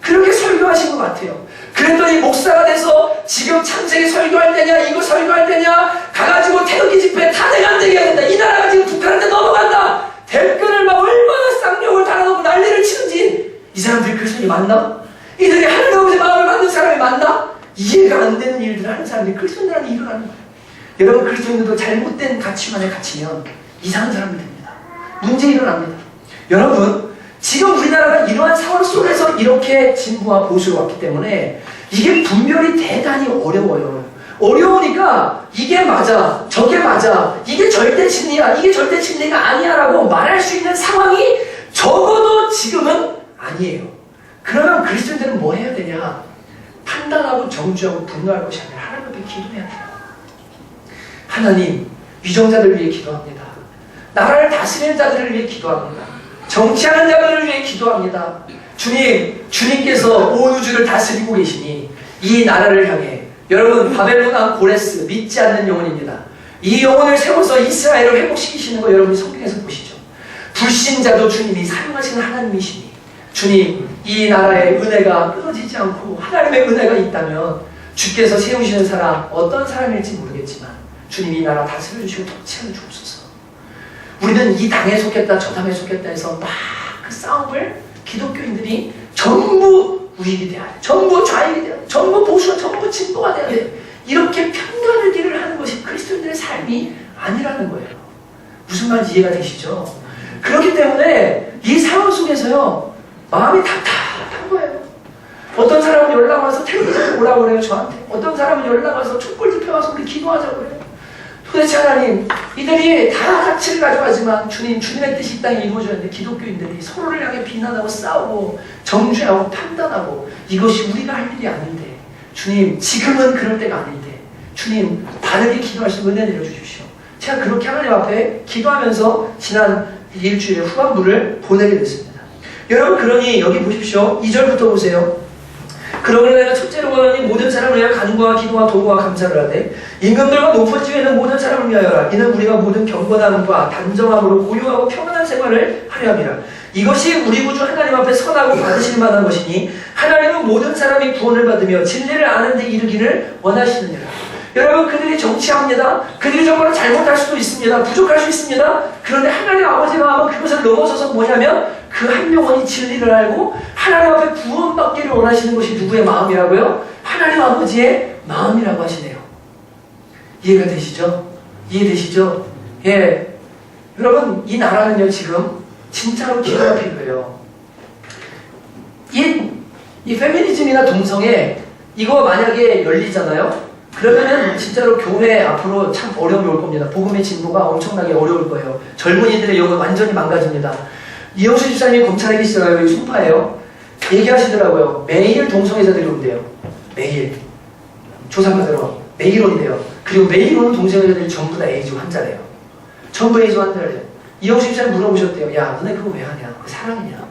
그렇게 설교하신 것 같아요. 그랬더니 목사가 돼서 지금 창세기 설교할 때냐 이거 설교할 때냐 가가지고 태극기 집회 다 내가 안 되게 해야 된다. 이 나라가 지금 북한한테 넘어간다. 댓글을 막 얼마나 쌍욕을 달아놓고 난리를 치는지 이 사람들이 그리스도인이 맞나? 이들이 하나님 아버지 마음을 받는 사람이 맞나? 이해가 안 되는 일들을 하는 사람들이 그리스도인들한테 일어나는 거예요. 여러분 그리스도인들도 잘못된 가치관에 갇히면 이상한 사람이 됩니다. 문제 일어납니다. 여러분 지금 우리나라가 이러한 상황 속에서 이렇게 진보와 보수로 왔기 때문에 이게 분별이 대단히 어려워요. 어려우니까 이게 맞아, 저게 맞아, 이게 절대 진리야, 이게 절대 진리가 아니야 라고 말할 수 있는 상황이 적어도 지금은 아니에요. 그러면 그리스도인들은 뭐 해야 되냐? 판단하고 정죄하고 분노할 것이 아니라 하나님 앞에 기도해야 돼요. 하나님, 위정자들을 위해 기도합니다. 나라를 다스리는 자들을 위해 기도합니다. 정치하는 자들을 위해 기도합니다. 주님, 주님께서 온 우주를 다스리고 계시니 이 나라를 향해 여러분 바벨론 왕 고레스 믿지 않는 영혼입니다. 이 영혼을 세워서 이스라엘을 회복시키시는 거 여러분이 성경에서 보시죠. 불신자도 주님이 사용하시는 하나님이시니 주님 이 나라의 은혜가 끊어지지 않고 하나님의 은혜가 있다면 주께서 세우시는 사람 어떤 사람일지 모르겠지만 주님 이 나라 다스려주시고 통치하여 주옵소서. 우리는 이 당에 속했다 저 당에 속했다 해서 막 그 싸움을 기독교인들이 전부 우익이 돼야 돼. 전부 좌익이 돼야 돼. 전부 보수가 전부 진보가 돼야 돼. 이렇게 편가르기를 하는 것이 그리스도인들의 삶이 아니라는 거예요. 무슨 말인지 이해가 되시죠? 그렇기 때문에 이 상황 속에서요 마음이 답답한 거예요. 어떤 사람은 연락 와서 텔레비전에 오라고 그래요 저한테. 어떤 사람은 연락 와서 촛불 집회 와서 우리 기도하자고 그래요. 도대체 하나님 이들이 다 가치를 가져가지만 주님 주님의 뜻이 이 땅에 이루어져야 하는데 기독교인들이 서로를 향해 비난하고 싸우고 정죄하고 판단하고 이것이 우리가 할 일이 아닌데 주님 지금은 그럴 때가 아닌데 주님 바르게 기도할 수 있는 은혜 내려주십시오. 제가 그렇게 하나님 앞에 기도하면서 지난 일주일 후반부를 보내게 됐습니다. 여러분 그러니 여기 보십시오. 2절부터 보세요. 그러므로 내가 첫째로 원하니 모든 사람을 위하여 간구와 기도와 도구와 감사를 하되 임금들과 높은 지위에는 모든 사람을 위하여라. 이는 우리가 모든 경건함과 단정함으로 고요하고 평안한 생활을 하려 함이라. 이것이 우리 구주 하나님 앞에 선하고 받으실 만한 것이니 하나님은 모든 사람이 구원을 받으며 진리를 아는 데 이르기를 원하시느니라. 여러분 그들이 정치합니다. 그들이 정말로 잘못할 수도 있습니다. 부족할 수 있습니다. 그런데 하나님 아버지 마음은 그것을 넘어서서 뭐냐면 그 한 영혼이 진리를 알고 하나님 앞에 구원받기를 원하시는 것이 누구의 마음이라고요? 하나님 아버지의 마음이라고 하시네요. 이해가 되시죠? 이해되시죠? 예. 여러분 이 나라는요 지금 진짜로 기도가 필요해요. 이 페미니즘이나 동성애 이거 만약에 열리잖아요? 그러면은 진짜로 교회 앞으로 참 어려움이 올 겁니다. 복음의 진보가 엄청나게 어려울 거예요. 젊은이들의 영은 완전히 망가집니다. 이영수 집사님이 검찰에 계시더라고요. 여기 송파예요. 얘기하시더라고요. 매일 동성애자들이 온대요. 매일. 조사받으러 매일 온대요. 그리고 매일 오는 동성애자들이 전부 다 에이즈 환자래요. 전부 에이즈 환자래요. 이영수 집사님 물어보셨대요. 야 너네 그거 왜 하냐? 그 사랑이냐?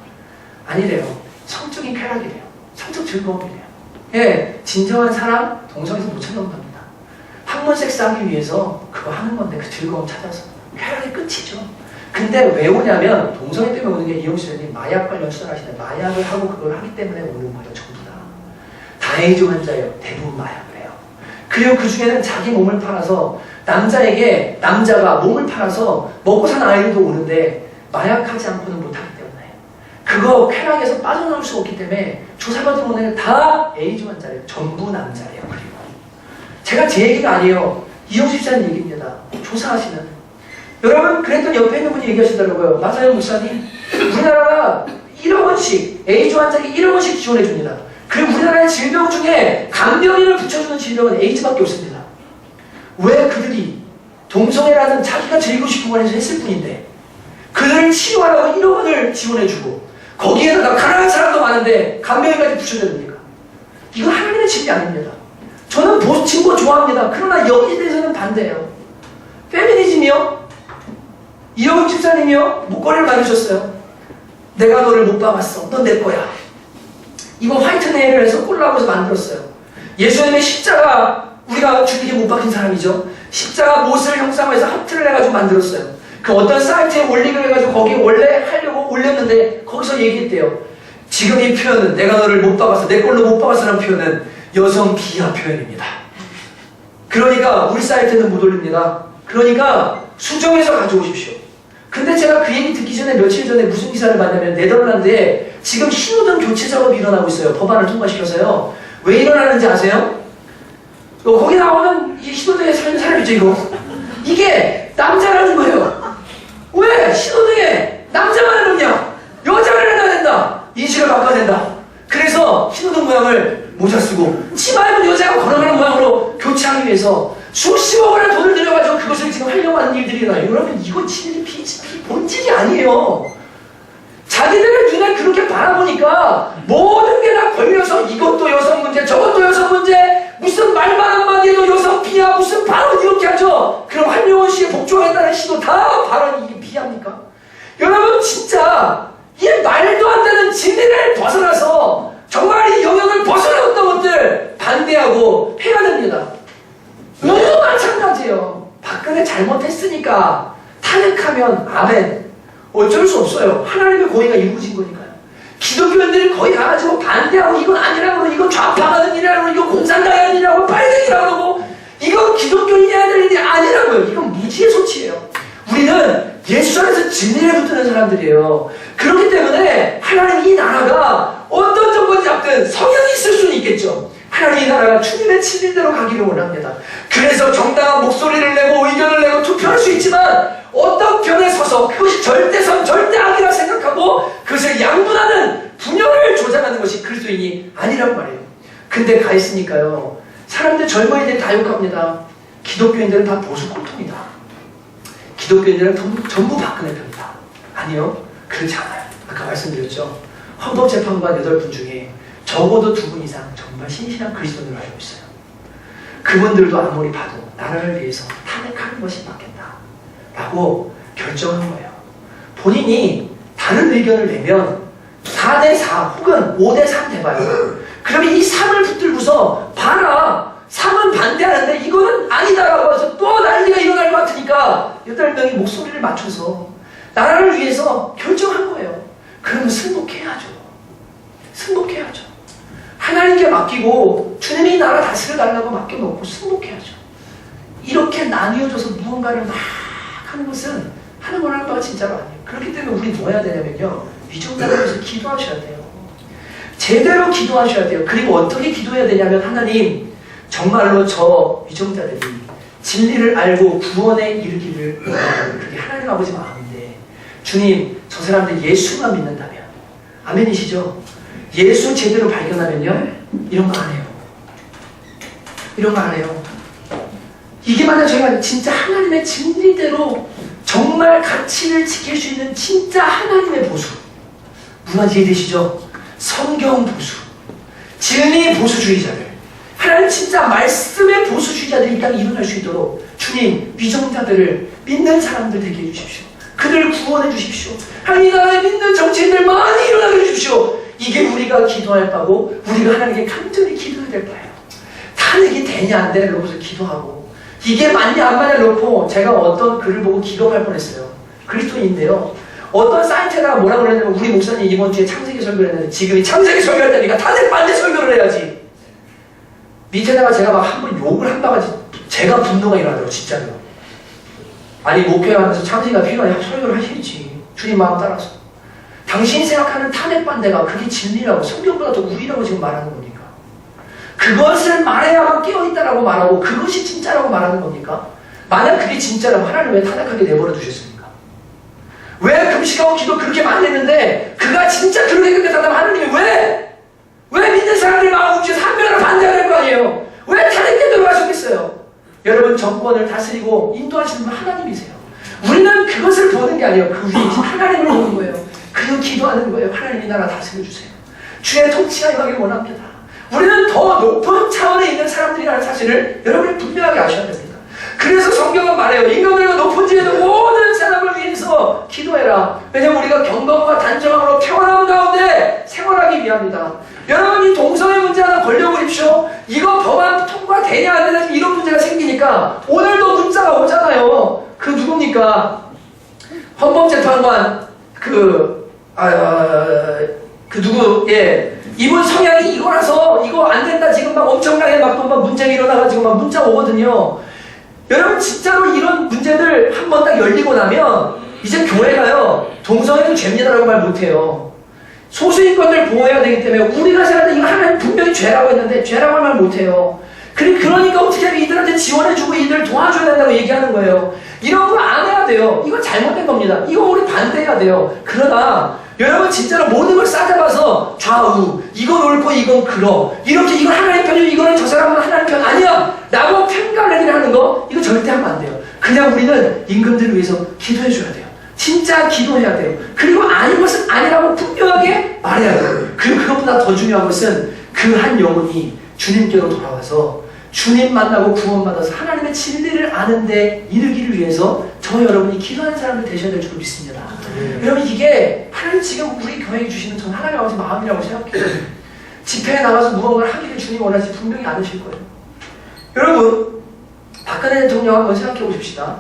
아니래요. 성적인 쾌락이래요. 성적 즐거움이래요. 예, 진정한 사랑 동성에서 못 찾아온답니다. 학문 섹스하기 위해서 그거 하는 건데 그 즐거움 찾아서 쾌락의 끝이죠. 근데 왜 오냐면 동성애 때문에 오는 게 이용수 선생님 마약 관련 수술하시는 마약을 하고 그걸 하기 때문에 오는 거예요. 전부 다. 다에이즈 환자예요. 대부분 마약을 해요. 그리고 그 중에는 자기 몸을 팔아서 남자가 몸을 팔아서 먹고 사는 아이들도 오는데 마약하지 않고는 못하기 때문에 그거 쾌락에서 빠져나올 수 없기 때문에 조사받으러 오는 게 다 에이즈 환자예요. 전부 남자예요. 그리고 제가 제 얘기가 아니에요. 이용수 집사님 얘기입니다. 조사하시는 여러분 그랬더니 옆에 있는 분이 얘기하시더라고요. 맞아요 목사님. 우리나라가 1억 원씩 에이즈 환자에게 1억 원씩 지원해 줍니다. 그리고 우리나라의 질병 중에 간병인을 붙여주는 질병은 에이즈밖에 없습니다. 왜 그들이 동성애라는 자기가 즐기고 싶은 걸 해서 했을 뿐인데 그들을 치료하라고 1억 원을 지원해주고 거기에다가 가난한 사람도 많은데 간병인까지 붙여줘야 됩니까? 이건 하나님의 진리 아닙니다. 저는 진보 좋아합니다. 그러나 여기에 대해서는 반대예요. 페미니즘이요? 이영욱 집사님이요? 목걸이를 만드셨어요. 내가 너를 못 박았어. 넌 내 거야. 이거 화이트 네일을 해서 콜라보해서 만들었어요. 예수님의 십자가, 우리가 주님께 못 박힌 사람이죠. 십자가 못을 형상화해서 하트를 해가지고 만들었어요. 그 어떤 사이트에 올리기로 해가지고 거기 원래 하려고 올렸는데 거기서 얘기했대요. 지금 이 표현은 내가 너를 못 박았어, 내 걸로 못 박았어라는 표현은 여성 비하 표현입니다. 그러니까 우리 사이트는 못 올립니다. 그러니까 수정해서 가져오십시오. 근데 제가 그 얘기 듣기 전에 며칠 전에 무슨 기사를 봤냐면 네덜란드에 지금 신호등 교체 작업이 일어나고 있어요. 법안을 통과시켜서요. 왜 일어나는지 아세요? 거기 나오는 이 신호등에 서 있는 사람 있죠, 이거. 이게 남자라는 거예요. 왜 신호등에 남자만 해놓냐? 여자를 해놔야 된다. 인식을 바꿔야 된다. 그래서 신호등 모양을 모자 쓰고 치마 입은 여자가 걸어가는 모양으로 교체하기 위해서 수십억 원의 돈을 들여가지고 그것을 지금 하려고 하는 일들이 일어나요. 여러분, 이건 진리 본질이 아니에요. 자기들의 눈에 그렇게 바라보니까 모든 게 다 걸려서 이것도 여성 문제, 저것도 여성 문제, 무슨 말만 한마디 해도 여성 비하, 무슨 발언 이렇게 하죠. 그럼 한용원 씨의 복종했다는 시도 다 발언이 이게 비하입니까? 여러분, 진짜 이 말도 안 되는 진리를 벗어나서 정말 이 영역을 벗어나었던 것들 반대하고 해야 됩니다. 너무 마찬가지예요. 박근혜 잘못했으니까 탄핵하면 아멘. 어쩔 수 없어요. 하나님의 공의가 이루어진 거니까요. 기독교인들이 거의 가가지고 반대하고 이건 아니라고 그러고 이건 좌파가는 일이라고 그러고 이건 공산당이 하는 일이라고 빨갱이라고 그러고 이건 기독교인이 해야 될 일이 아니라고요. 이건 무지의 소치예요. 우리는 예수 안에서 진리를 붙드는 사람들이에요. 그렇기 때문에 하나님 이 나라가 어떤 정권이 잡든 성향이 있을 수는 있겠죠. 하나님 이 나라가 주님의 진리대로 가기를 원합니다. 그래서 정당한 목소리를 내고 의견을 내고 투표할 수 있지만 어떤 편에 서서 그것이 절대선 절대악이라 생각하고 그것을 양분하는 분열을 조장하는 것이 그리스도인이 아니란 말이에요. 근데 가 있으니까요. 사람들 젊은이들이 다 욕합니다. 기독교인들은 다 보수 꼴통이다. 기독교인들은 전부 박근혜 편이다. 아니요. 그렇지 않아요. 아까 말씀드렸죠. 헌법재판관 8분 중에 적어도 2분 이상 정말 신실한 그리스도인으로 알고 있어요. 그분들도 아무리 봐도 나라를 위해서 탄핵하는 것이 맞겠다 라고 결정한 거예요. 본인이 다른 의견을 내면 4대4 혹은 5대3 돼봐요. 그러면 이 3을 붙들고서 봐라, 3은 반대하는데 이거는 아니다라고 해서 또 난리가 일어날 것 같으니까 8명이 목소리를 맞춰서 나라를 위해서 결정한 거예요. 그러면 승복해야죠. 승복해야죠. 하나님께 맡기고 주님이 나라 다스려달라고 맡겨놓고 승복해야죠. 이렇게 나뉘어져서 무언가를 막 하는 것은 하는 거라는 바가 진짜로 아니에요. 그렇기 때문에 우리 뭐 해야 되냐면요. 위정자들에서 기도하셔야 돼요. 제대로 기도하셔야 돼요. 그리고 어떻게 기도해야 되냐면 하나님 정말로 저 위정자들이 진리를 알고 구원에 이르기를 그게 하나님 아버지 마음인데 주님 저 사람들 예수만 믿는다면 아멘이시죠? 예수 제대로 발견하면요 이런 거 안 해요. 이런 거 안 해요. 이게 만약 저희가 진짜 하나님의 진리대로 정말 가치를 지킬 수 있는 진짜 하나님의 보수, 무슨 이해되시죠? 성경 보수, 진리 보수주의자들, 하나님 진짜 말씀의 보수주의자들이 이 땅에 일어날 수 있도록 주님 위정자들을 믿는 사람들 되게 해주십시오. 그들을 구원해 주십시오. 하나님 나라에 믿는 정치인들 많이 일어나게 해주십시오. 이게 우리가 기도할 바고 우리가 하나님께 간절히 기도해야 될 바예요. 탄핵이 되냐 안 되냐 놓고서 기도하고 이게 맞냐 안 맞냐 놓고 제가 어떤 글을 보고 기겁할 뻔했어요. 그리스도인인데요. 어떤 사이트에다가 뭐라 그랬냐면 우리 목사님 이번 주에 창세기 설교를 했는데 지금이 창세기 설교할 때니까 탄핵 반대 설교를 해야지. 밑에다가 제가 막 한번 욕을 한 바가지 제가 분노가 일어나더라고요. 진짜로. 아니 목회하면서 창세기가 필요하냐 설교를 하시겠지. 주님 마음 따라서. 당신이 생각하는 탄핵 반대가 그게 진리라고 성경보다 더 우리라고 지금 말하는 겁니까? 그것을 말해야만 깨어있다라고 말하고 그것이 진짜라고 말하는 겁니까? 만약 그게 진짜라면 하나님 왜 탄핵하게 내버려 두셨습니까? 왜 금식하고 기도 그렇게 많이 했는데 그가 진짜 그렇게 생각한다면 하나님이 왜 믿는 사람들 마음 훔쳐서 한 명을 반대해야 될 거 아니에요? 왜 탄핵에 들어가셨겠어요? 여러분 정권을 다스리고 인도하시는 분 하나님이세요. 우리는 그것을 보는 게 아니에요. 그 위에 하나님을 보는 거예요. 그리고 기도하는 거예요. 하나님 이 나라 다스려주세요. 주의 통치가 임하길 원합니다. 우리는 더 높은 차원에 있는 사람들이라는 사실을 여러분이 분명하게 아셔야 됩니다. 그래서 성경은 말해요. 임금들과 높은 지에도 모든 사람을 위해서 기도해라. 왜냐하면 우리가 경건과 단정함으로 평안함 가운데 생활하기 위함이다. 여러분, 이 동성애 문제 하나 걸려보십시오. 이거 법안 통과되냐 안 되냐 이런 문제가 생기니까 오늘도 문자가 오잖아요. 그 누굽니까? 헌법재판관 이분 성향이 이거라서 이거 안 된다 지금 막 엄청나게 막 문제가 일어나가지고 막 문자 오거든요. 여러분, 진짜로 이런 문제들 한번 딱 열리고 나면 이제 교회가요, 동성애도 죄입니다라고 말 못해요. 소수인권들 보호해야 되기 때문에 우리가 생각할 때 이거 하나님 분명히 죄라고 했는데 죄라고 말 못해요. 그러니까 어떻게 하면 이들한테 지원해주고 이들을 도와줘야 된다고 얘기하는 거예요. 이런 거 안 해야 돼요. 이건 잘못된 겁니다. 이거 우리 반대해야 돼요. 그러나 여러분, 진짜로 모든 걸 싸잡아서 좌우, 이건 옳고 이건 그러, 이렇게 이건 하나님 편이고 이거는 저 사람은 하나님 편 아니야 라고 평가를 하는 거, 이거 절대 하면 안 돼요. 그냥 우리는 임금들을 위해서 기도해줘야 돼요. 진짜 기도해야 돼요. 그리고 아닌 것은 아니라고 분명하게 말해야 돼요. 그리고 그것보다 더 중요한 것은 그 한 영혼이 주님께로 돌아와서 주님 만나고 구원받아서 하나님의 진리를 아는데 이르기를 위해서 저 여러분이 기도하는 사람들 되셔야 될 줄 믿습니다. 여러분, 이게 하나님 지금 우리 교회에 주시는 전 하나님 아버지 마음이라고 생각해요. 집회에 나가서 무언가를 하기를 주님 원하지 분명히 않으실 거예요. 여러분, 박근혜 대통령 한번 생각해 보십시다.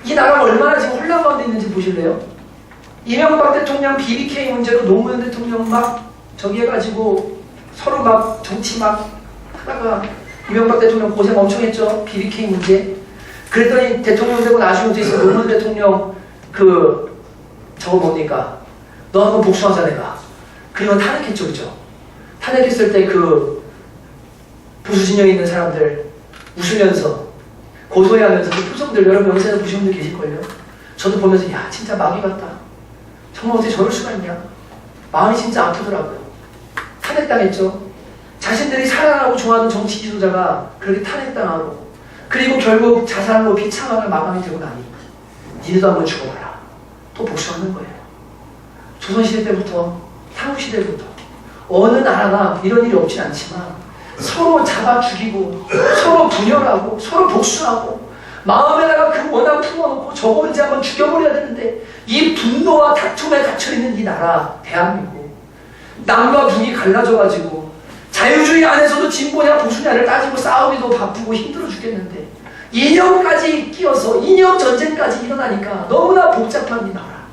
이 나라가 얼마나 지금 혼란 가운데 있는지 보실래요? 이명박 대통령 BBK 문제로 노무현 대통령 막 저기 해가지고 서로 막 정치 막 하다가 이명박 대통령 고생 엄청 했죠. BBK 문제. 그랬더니 대통령 되고 나중에 돼서 노무현 대통령 저거 뭡니까? 너 한번 복수하자 내가. 그리고 탄핵했죠, 그죠? 탄핵했을 때 보수 진영에 있는 사람들 웃으면서 고소해하면서 그 표정들 여러분 영상에서 보신 분들 계실걸요? 저도 보면서 야, 진짜 마귀 같다. 정말 어떻게 저럴 수가 있냐? 마음이 진짜 아프더라고요. 탄핵당했죠. 자신들이 사랑하고 좋아하는 정치 지도자가 그렇게 탄핵당하고, 그리고 결국 자살로 비참하게 마감이 되고 나니 니네도 한번 죽어봐라. 또 복수하는 거예요. 조선시대 때부터 삼국시대부터 어느 나라나 이런 일이 없진 않지만 서로 잡아 죽이고 서로 분열하고 서로 복수하고 마음에다가 그 원한 품어놓고 저거 이제 한번 죽여버려야 되는데 이 분노와 다툼에 갇혀있는 이 나라 대한민국, 남과 북이 갈라져가지고 자유주의 안에서도 진보냐 보수냐를 따지고 싸우기도 바쁘고 힘들어 죽겠는데 이념까지 끼어서 이념 전쟁까지 일어나니까 너무나 복잡한 이 나라,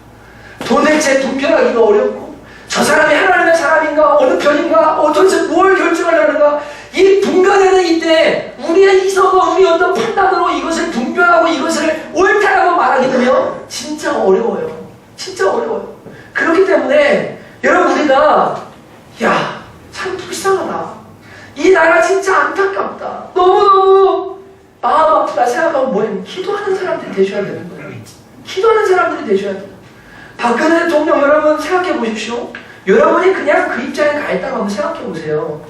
도대체 분별하기가 어렵고 저 사람이 하나님의 사람인가 어느 편인가 도대체 뭘 결정하려는가, 이 분간하는 이때 우리의 이성과 우리 어떤 판단으로 이것을 분별하고 이것을 옳다라고 말하기는요 진짜 어려워요. 진짜 어려워요. 그렇기 때문에 여러분, 우리가 참 불쌍하다, 이 나라 진짜 안타깝다, 너무너무 마음 아프다 생각하면 뭐예요? 기도하는 사람들이 되셔야 되는 거예요. 기도하는 사람들이 되셔야 돼요. 박근혜 대통령 여러분 생각해 보십시오. 여러분이 그냥 그 입장에 가 있다고 한번 생각해 보세요.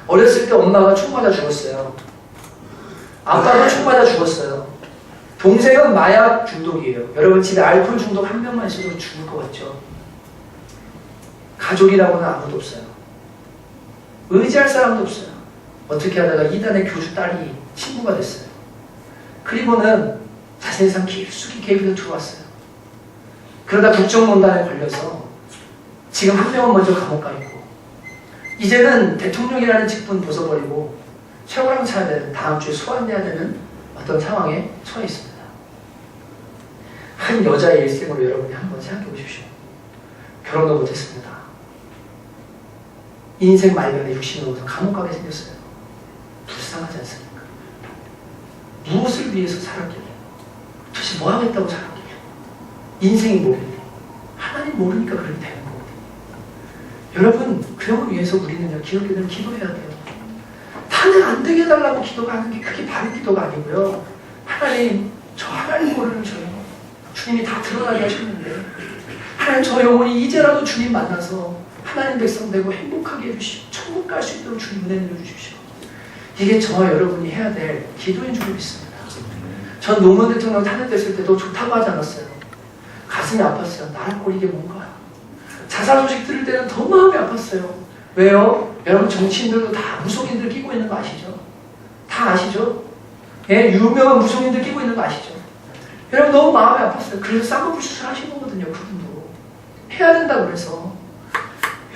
어렸을 때 엄마가 총 맞아 죽었어요. 아빠가 총 맞아 죽었어요. 동생은 마약 중독이에요. 여러분 집에 알코올 중독 한 명만 있어도 죽을 것 같죠? 가족이라고는 아무도 없어요. 의지할 사람도 없어요. 어떻게 하다가 이단의 교주 딸이 친구가 됐어요. 그리고는 자신의 삶 깊숙이 개입해서 들어왔어요. 그러다 국정농단에 걸려서 지금 한 명은 먼저 감옥 가 있고, 이제는 대통령이라는 직분 벗어버리고 최고랑 차야 되는, 다음 주에 소환돼야 되는 어떤 상황에 처해 있습니다. 한 여자의 일생으로 여러분이 한번 생각해 보십시오. 결혼도 못했습니다. 인생 말년에 60넘어서 감옥 가게 생겼어요. 불쌍하지 않습니까? 무엇을 위해서 살았길래, 도대체 뭐 하겠다고 살았길래, 인생이 뭐길래, 하나님 모르니까 그렇게 되는 거거든요. 여러분, 그 형을 위해서 우리는요 기독교는 기도해야 돼요. 탄핵 안 되게 해달라고 기도하는 게 그게 바른 기도가 아니고요, 하나님, 저 하나님 모르는 저 영혼 주님이 다 드러나게 하셨는데 하나님, 저 영혼이 이제라도 주님 만나서 하나님 백성 되고 행복하게 해주시고 천국 갈 수 있도록 주님 은혜 내려주십시오. 이게 저와 여러분이 해야 될 기도인 줄 믿습니다. 전 노무현 대통령 탄핵됐을 때도 좋다고 하지 않았어요. 가슴이 아팠어요. 나라 꼴 이게 뭔가. 자살 소식 들을 때는 더 마음이 아팠어요. 왜요? 여러분 정치인들도 다 무속인들 끼고 있는 거 아시죠? 다 아시죠? 예, 유명한 무속인들 끼고 있는 거 아시죠? 여러분 너무 마음이 아팠어요. 그래서 쌍꺼풀 수술하신 거거든요. 그분도 해야 된다고 그래서.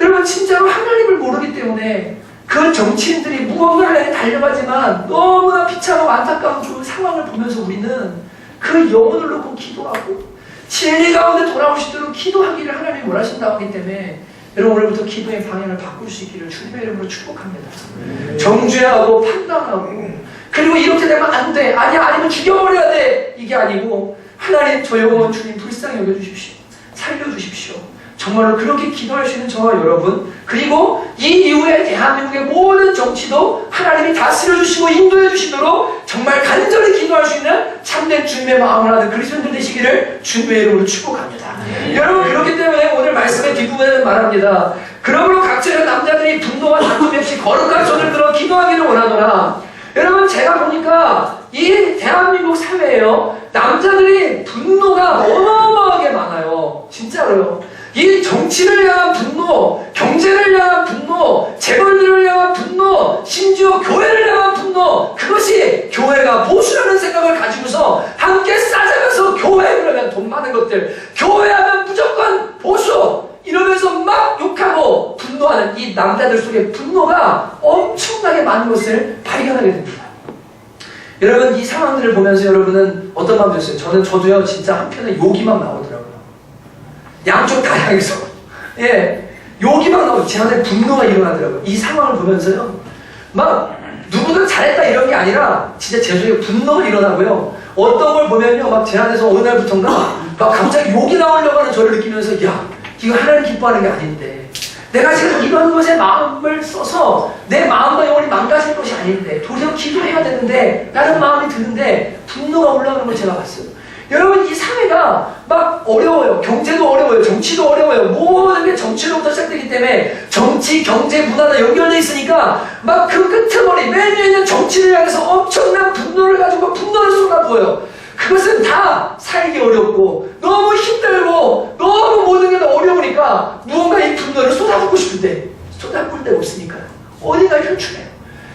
여러분 진짜로 하나님을 모르기 때문에 그 정치인들이 무언가를 향해 달려가지만 너무나 비참하고 안타까운 그 상황을 보면서 우리는 그 영혼을 놓고 기도하고 진리 가운데 돌아오시도록 기도하기를 하나님이 원하신다고 하기 때문에 여러분 오늘부터 기도의 방향을 바꿀 수 있기를 주님의 이름으로 축복합니다. 정죄하고 판단하고 그리고 이렇게 되면 안 돼. 아니야 아니면 죽여버려야 돼. 이게 아니고 하나님 저 영혼 주님 불쌍히 여겨주십시오. 살려주십시오. 정말로 그렇게 기도할 수 있는 저와 여러분 그리고 이 이후에 대한민국의 모든 정치도 하나님이 다스려 주시고 인도해 주시도록 정말 간절히 기도할 수 있는 참된 주님의 마음을 하는 그리스도인들 되시기를 주님의 이름으로 축복합니다. 여러분 그렇기 때문에 오늘 말씀의 뒷부분에는 말합니다. 그러므로 각처의 남자들이 분노와 다툼이 없이 거룩한 손을 들어 기도하기를 원하노라. 여러분 제가 보니까 이 대한민국 사회에요 남자들이 분노가 어마어마하게 많아요. 진짜로요. 이 정치를 향한 분노, 경제를 향한 분노, 재벌들을 향한 분노, 심지어 교회를 향한 분노, 그것이 교회가 보수라는 생각을 가지고서 함께 싸잡아서 교회 그러면 돈 많은 것들, 교회하면 무조건 보수 이러면서 막 욕하고 분노하는 이 남자들 속에 분노가 엄청나게 많은 것을 발견하게 됩니다. 여러분 이 상황들을 보면서 여러분은 어떤 마음 드셨어요? 저도요 진짜 한편에 욕이 막 나오더라고요. 양쪽 다 향해서 예 욕이 막 나오고 제 안에 분노가 일어나더라고요. 이 상황을 보면서요 막 누구든 잘했다 이런 게 아니라 진짜 제 속에 분노가 일어나고요. 어떤 걸 보면요 막 제 안에서 어느 날부터인가 막 갑자기 욕이 나오려고 하는 저를 느끼면서 야 이거 하나님 기뻐하는 게 아닌데 내가 지금 이런 것에 마음을 써서 내 마음과 영혼이 망가질 것이 아닌데 도리어 기도해야 되는데 라는 마음이 드는데 분노가 올라오는 걸 제가 봤어요. 여러분 이 사회가 막 어려워요. 경제도 어려워요. 정치도 어려워요. 모든 게 정치로부터 시작되기 때문에 정치, 경제, 문화가 연결되어 있으니까 막 그 끄트머리 매년 정치를 향해서 엄청난 분노를 가지고 분노를 쏟아부어요. 그것은 다 살기 어렵고 너무 힘들고 너무 모든 게 다 어려우니까 무언가 이 분노를 쏟아붓고 싶은데 쏟아부을 데가 없으니까 어디가 현출해요.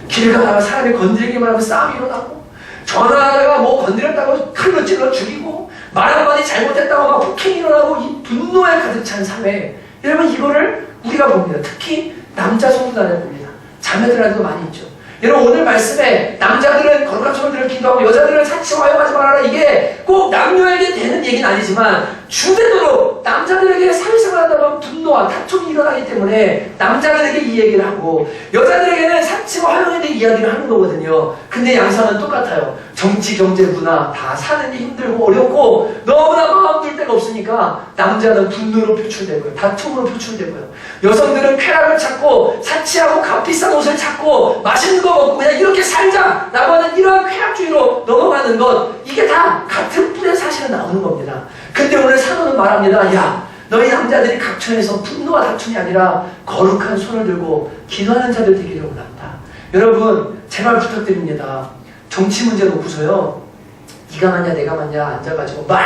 길 가다가 사람이 건드리기만 하면 싸움이 일어나고 전화하다가 뭐 건드렸다고 칼로 찔러 죽이고 말 한마디 잘못했다고 막 폭행이 일어나고 이 분노에 가득 찬 사회 여러분 이거를 우리가 봅니다. 특히 남자 성도단에 봅니다. 자매들한테도 많이 있죠. 여러분 오늘 말씀에 남자들은 거룩한 손을 들어 기도하고 여자들은 사치와 허용하지 말아라 이게 꼭 남녀에게 되는 얘기는 아니지만 주되도록 남자들에게 사회생활 하다 보면 분노와 다툼이 일어나기 때문에 남자들에게 이 얘기를 하고 여자들에게는 사치와 허용에 대해 이야기를 하는 거거든요. 근데 양상은 똑같아요. 정치, 경제, 문화 다 사는 게 힘들고 어렵고 너무나 마음 둘 데가 없으니까 남자는 분노로 표출되고요. 다툼으로 표출되고요. 여성들은 쾌락을 찾고 사치하고 값비싼 옷을 찾고 맛있는 거 먹고 그냥 이렇게 살자 라고 하는 이러한 쾌락주의로 넘어가는 것 이게 다 같은 뿔에 사실은 나오는 겁니다. 근데 오늘 사도는 말합니다. 야 너희 남자들이 각처에서 분노와 다툼이 아니라 거룩한 손을 들고 기도하는 자들 되기를 원한다. 여러분 제발 부탁드립니다. 정치 문제 놓고서요 네가 맞냐 내가 맞냐 앉아가지고 막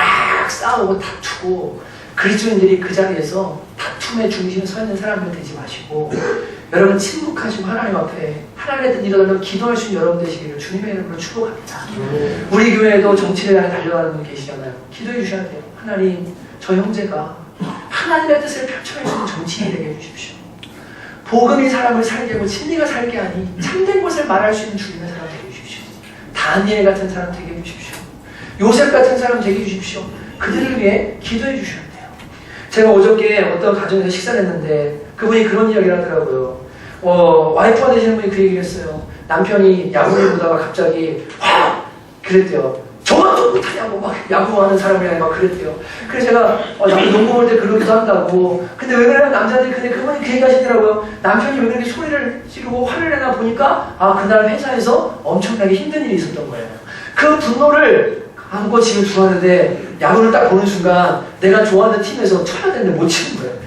싸우고 다투고 그리스도인들이 그 자리에서 다툼의 중심에 서 있는 사람들 되지 마시고 여러분 침묵하시고 하나님 앞에 하나님의 뜻 일어나면 기도할 수 있는 여러분 되시기를 주님의 이름으로 축복합니다. 우리 교회에도 정치를 향해 달려가는 분 계시잖아요. 기도해 주셔야 돼요. 하나님 저 형제가 하나님의 뜻을 펼쳐낼 수 있는 정치인이 되게 해주십시오. 복음이 사람을 살게 하고 진리가 살게 하니 참된 것을 말할 수 있는 주님의 사람 되게 해주십시오. 다니엘 같은 사람 되게 해주십시오. 요셉 같은 사람 되게 해주십시오. 그들을 위해 기도해 주셔야 돼요. 제가 어저께 어떤 가정에서 식사를 했는데 그분이 그런 이야기를 하더라고요. 와이프가 되시는 분이 그 얘기를 했어요. 남편이 야구를 보다가 갑자기 확 그랬대요. 저만 좀 못하냐고 막 야구하는 사람이랑 막 그랬대요. 그래서 제가 나도 농구 볼 때 그러기도 한다고. 근데 왜 그러냐면 남자들이 근데 그분이 그 얘기 하시더라고요. 남편이 왜 그렇게 소리를 지르고 화를 내나 보니까 그날 회사에서 엄청나게 힘든 일이 있었던 거예요. 그 분노를 안고 집에 들어왔는데 야구를 딱 보는 순간 내가 좋아하는 팀에서 쳐야 되는데 못 치는 거예요.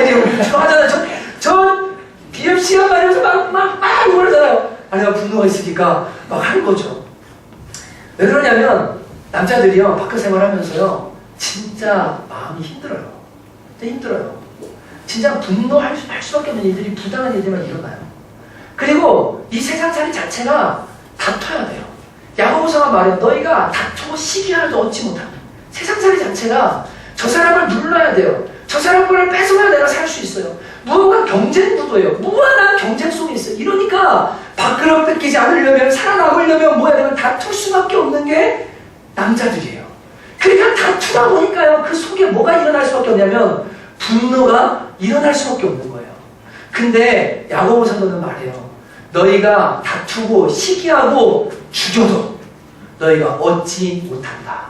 이러면서 막 이제 하잖아요. BMC가 말하면서 막 이걸 하잖아요. 내가 분노가 있으니까 막 하는 거죠. 왜 그러냐면 남자들이요 바깥 생활하면서요 진짜 마음이 힘들어요. 힘들어요. 진짜 분노할 수밖에 없는 일들이, 부당한 일들만 일어나요. 그리고 이 세상살이 자체가 다퉈야 돼요. 야고보서가 말해요. 너희가 다투고 시기 하나도 얻지 못한다. 세상살이 자체가 저 사람을 눌러야 돼요. 저 사람을 뺏어야 내가 살 수 있어요. 무언가 경쟁 구도예요. 무한한 경쟁 속에 있어요. 이러니까 밥그릇 뺏기지 않으려면, 살아남으려면 뭐 해야 되면 다툴 수밖에 없는 게 남자들이에요. 그러니까 다투다 보니까요, 그 속에 뭐가 일어날 수밖에 없냐면 분노가 일어날 수밖에 없는 거예요. 근데 야고보 사도는 말해요. 너희가 다투고 시기하고 죽여도 너희가 얻지 못한다.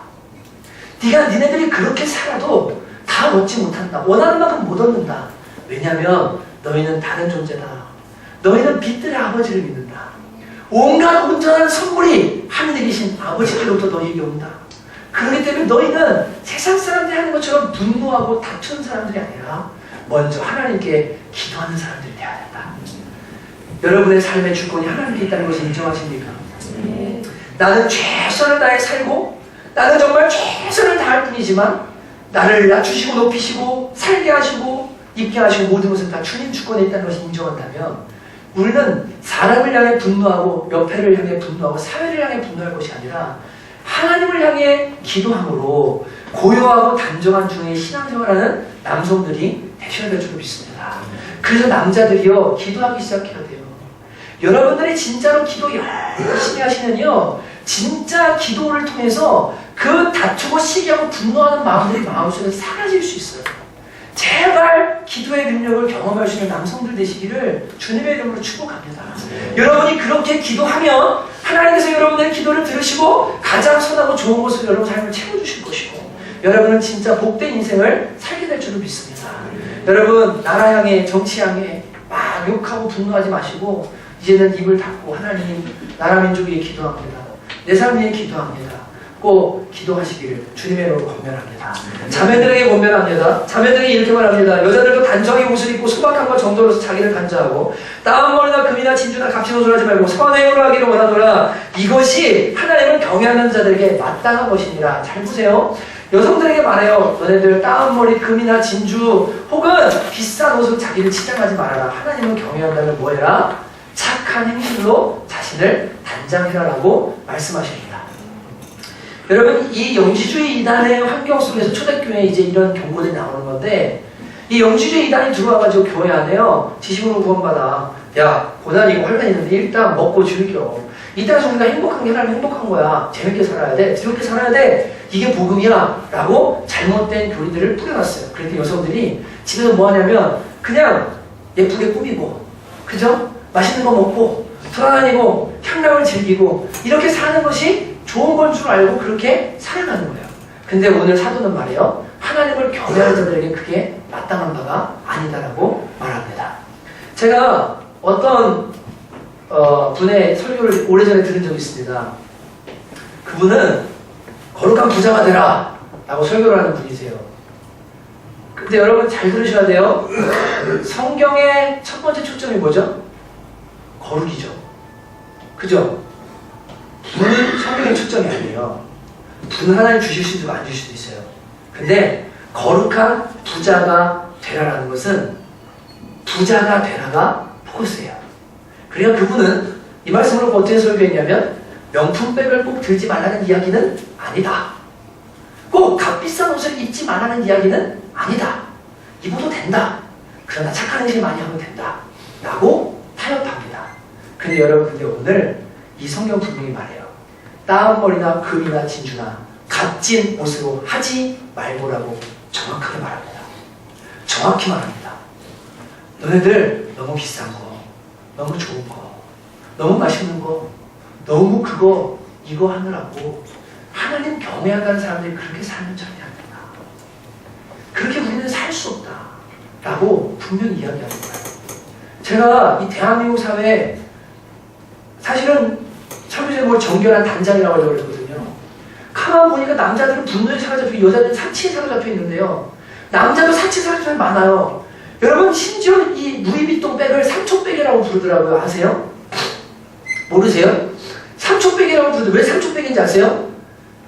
니네들이 그렇게 살아도 다 얻지 못한다. 원하는 만큼 못 얻는다. 왜냐하면 너희는 다른 존재다. 너희는 빛들의 아버지를 믿는다. 온갖 온전한 선물이 하늘에 계신 아버지께로부터 너희에게 온다. 그렇기 때문에 너희는 세상 사람들이 하는 것처럼 분노하고 다투는 사람들이 아니라 먼저 하나님께 기도하는 사람들이 되어야 된다. 여러분의 삶의 주권이 하나님께 있다는 것을 인정하십니까? 네. 나는 최선을 다해 살고 나는 정말 최선을 다할 뿐이지만 나를 낮추시고 높이시고 살게 하시고 입게 하시고 모든 것은 다 주님 주권에 있다는 것을 인정한다면 우리는 사람을 향해 분노하고 옆에를 향해 분노하고 사회를 향해 분노할 것이 아니라 하나님을 향해 기도함으로 고요하고 단정한 중에 신앙생활하는 남성들이 되셔야 될 줄 믿습니다. 그래서 남자들이요 기도하기 시작해야 돼요. 여러분들이 진짜로 기도 열심히 하시면요 진짜 기도를 통해서 그 다투고 시기하고 분노하는 마음들이 마음속에 사라질 수 있어요. 제발 기도의 능력을 경험할 수 있는 남성들 되시기를 주님의 이름으로 축복합니다. 여러분이 그렇게 기도하면 하나님께서 여러분들의 기도를 들으시고 가장 선하고 좋은 것으로 여러분 삶을 채워주실 것이고 여러분은 진짜 복된 인생을 살게 될 줄을 믿습니다. 여러분 나라 향해 정치 향해 막 욕하고 분노하지 마시고 이제는 입을 닫고 하나님 나라 민족 위해 기도합니다. 내 삶 위해 기도합니다. 꼭 기도하시기를 주님의 이름으로 권면합니다. 자매들에게 권면합니다. 자매들에게 이렇게 말합니다. 여자들도 단정히 옷을 입고 소박함과 정도로서 자기를 간주하고 다운머리나 금이나 진주나 값진 옷을 하지 말고 선행으로 하기를 원하노라. 이것이 하나님을 경외하는 자들에게 마땅한 것이니라. 잘 보세요. 여성들에게 말해요. 너네들 다운머리 금이나 진주 혹은 비싼 옷으로 자기를 치장하지 말아라. 하나님을 경외한다면 뭐해라? 착한 행실로 자신을 단장해라라고 말씀하십니다. 여러분 이 영지주의 이단의 환경 속에서 초대교회에 이제 이런 경고들이 나오는 건데 이 영지주의 이단이 들어와가지고 교회 안에요 지식으로 구원받아 야 고난이고 환난이 있는데 일단 먹고 즐겨 이 땅에서 우리가 행복한 게 하나님 행복한 거야 재밌게 살아야 돼 즐겁게 살아야 돼 이게 복음이야 라고 잘못된 교리들을 뿌려놨어요. 그런데 여성들이 집에서 뭐 하냐면 그냥 예쁘게 꾸미고 그죠? 맛있는 거 먹고 돌아다니고 향락을 즐기고 이렇게 사는 것이 좋은 건 줄 알고 그렇게 살아가는 거예요. 근데 오늘 사도는 말이에요. 하나님을 경외하는 자들에게 그게 마땅한 바가 아니다라고 말합니다. 제가 어떤 분의 설교를 오래전에 들은 적이 있습니다. 그분은 거룩한 부자가 되라 라고 설교를 하는 분이세요. 근데 여러분 잘 들으셔야 돼요. 성경의 첫 번째 초점이 뭐죠? 거룩이죠. 그죠? 분은 성경의 초점이 아니에요. 분은 하나님 주실 수도 있고 안 주실 수도 있어요. 근데 거룩한 부자가 되라라는 것은 부자가 되라가 포커스예요. 그러니까 그분은 이 말씀으로 어떻게 설교했냐면 명품백을 꼭 들지 말라는 이야기는 아니다. 꼭 값비싼 옷을 입지 말라는 이야기는 아니다. 입어도 된다. 그러나 착한 행실 많이 하면 된다. 라고 타협합니다. 근데 여러분 오늘 이 성경 분명히 말해요. 다운머리나 금이나 진주나 값진 옷으로 하지 말고라고 정확하게 말합니다. 정확히 말합니다. 너네들 너무 비싼 거, 너무 좋은 거, 너무 맛있는 거, 너무 그거 이거 하느라고 하나님 경외한다는 사람들이 그렇게 살면 절대 안 된다. 그렇게 우리는 살 수 없다. 라고 분명히 이야기하는 거예요. 제가 이 대한민국 사회에 사실은 참으로 정결한 단장이라고 하려고 그러거든요. 가만 보니까 남자들은 분노에 사로잡히고 여자들은 사치에 사로잡혀 있는데요. 남자도 사치에 사로잡혀 많아요. 여러분 심지어 이 루이비통 백을 삼촌백이라고 부르더라고요. 아세요? 모르세요? 삼촌백이라고 부르더라고요. 왜 삼촌백인지 아세요?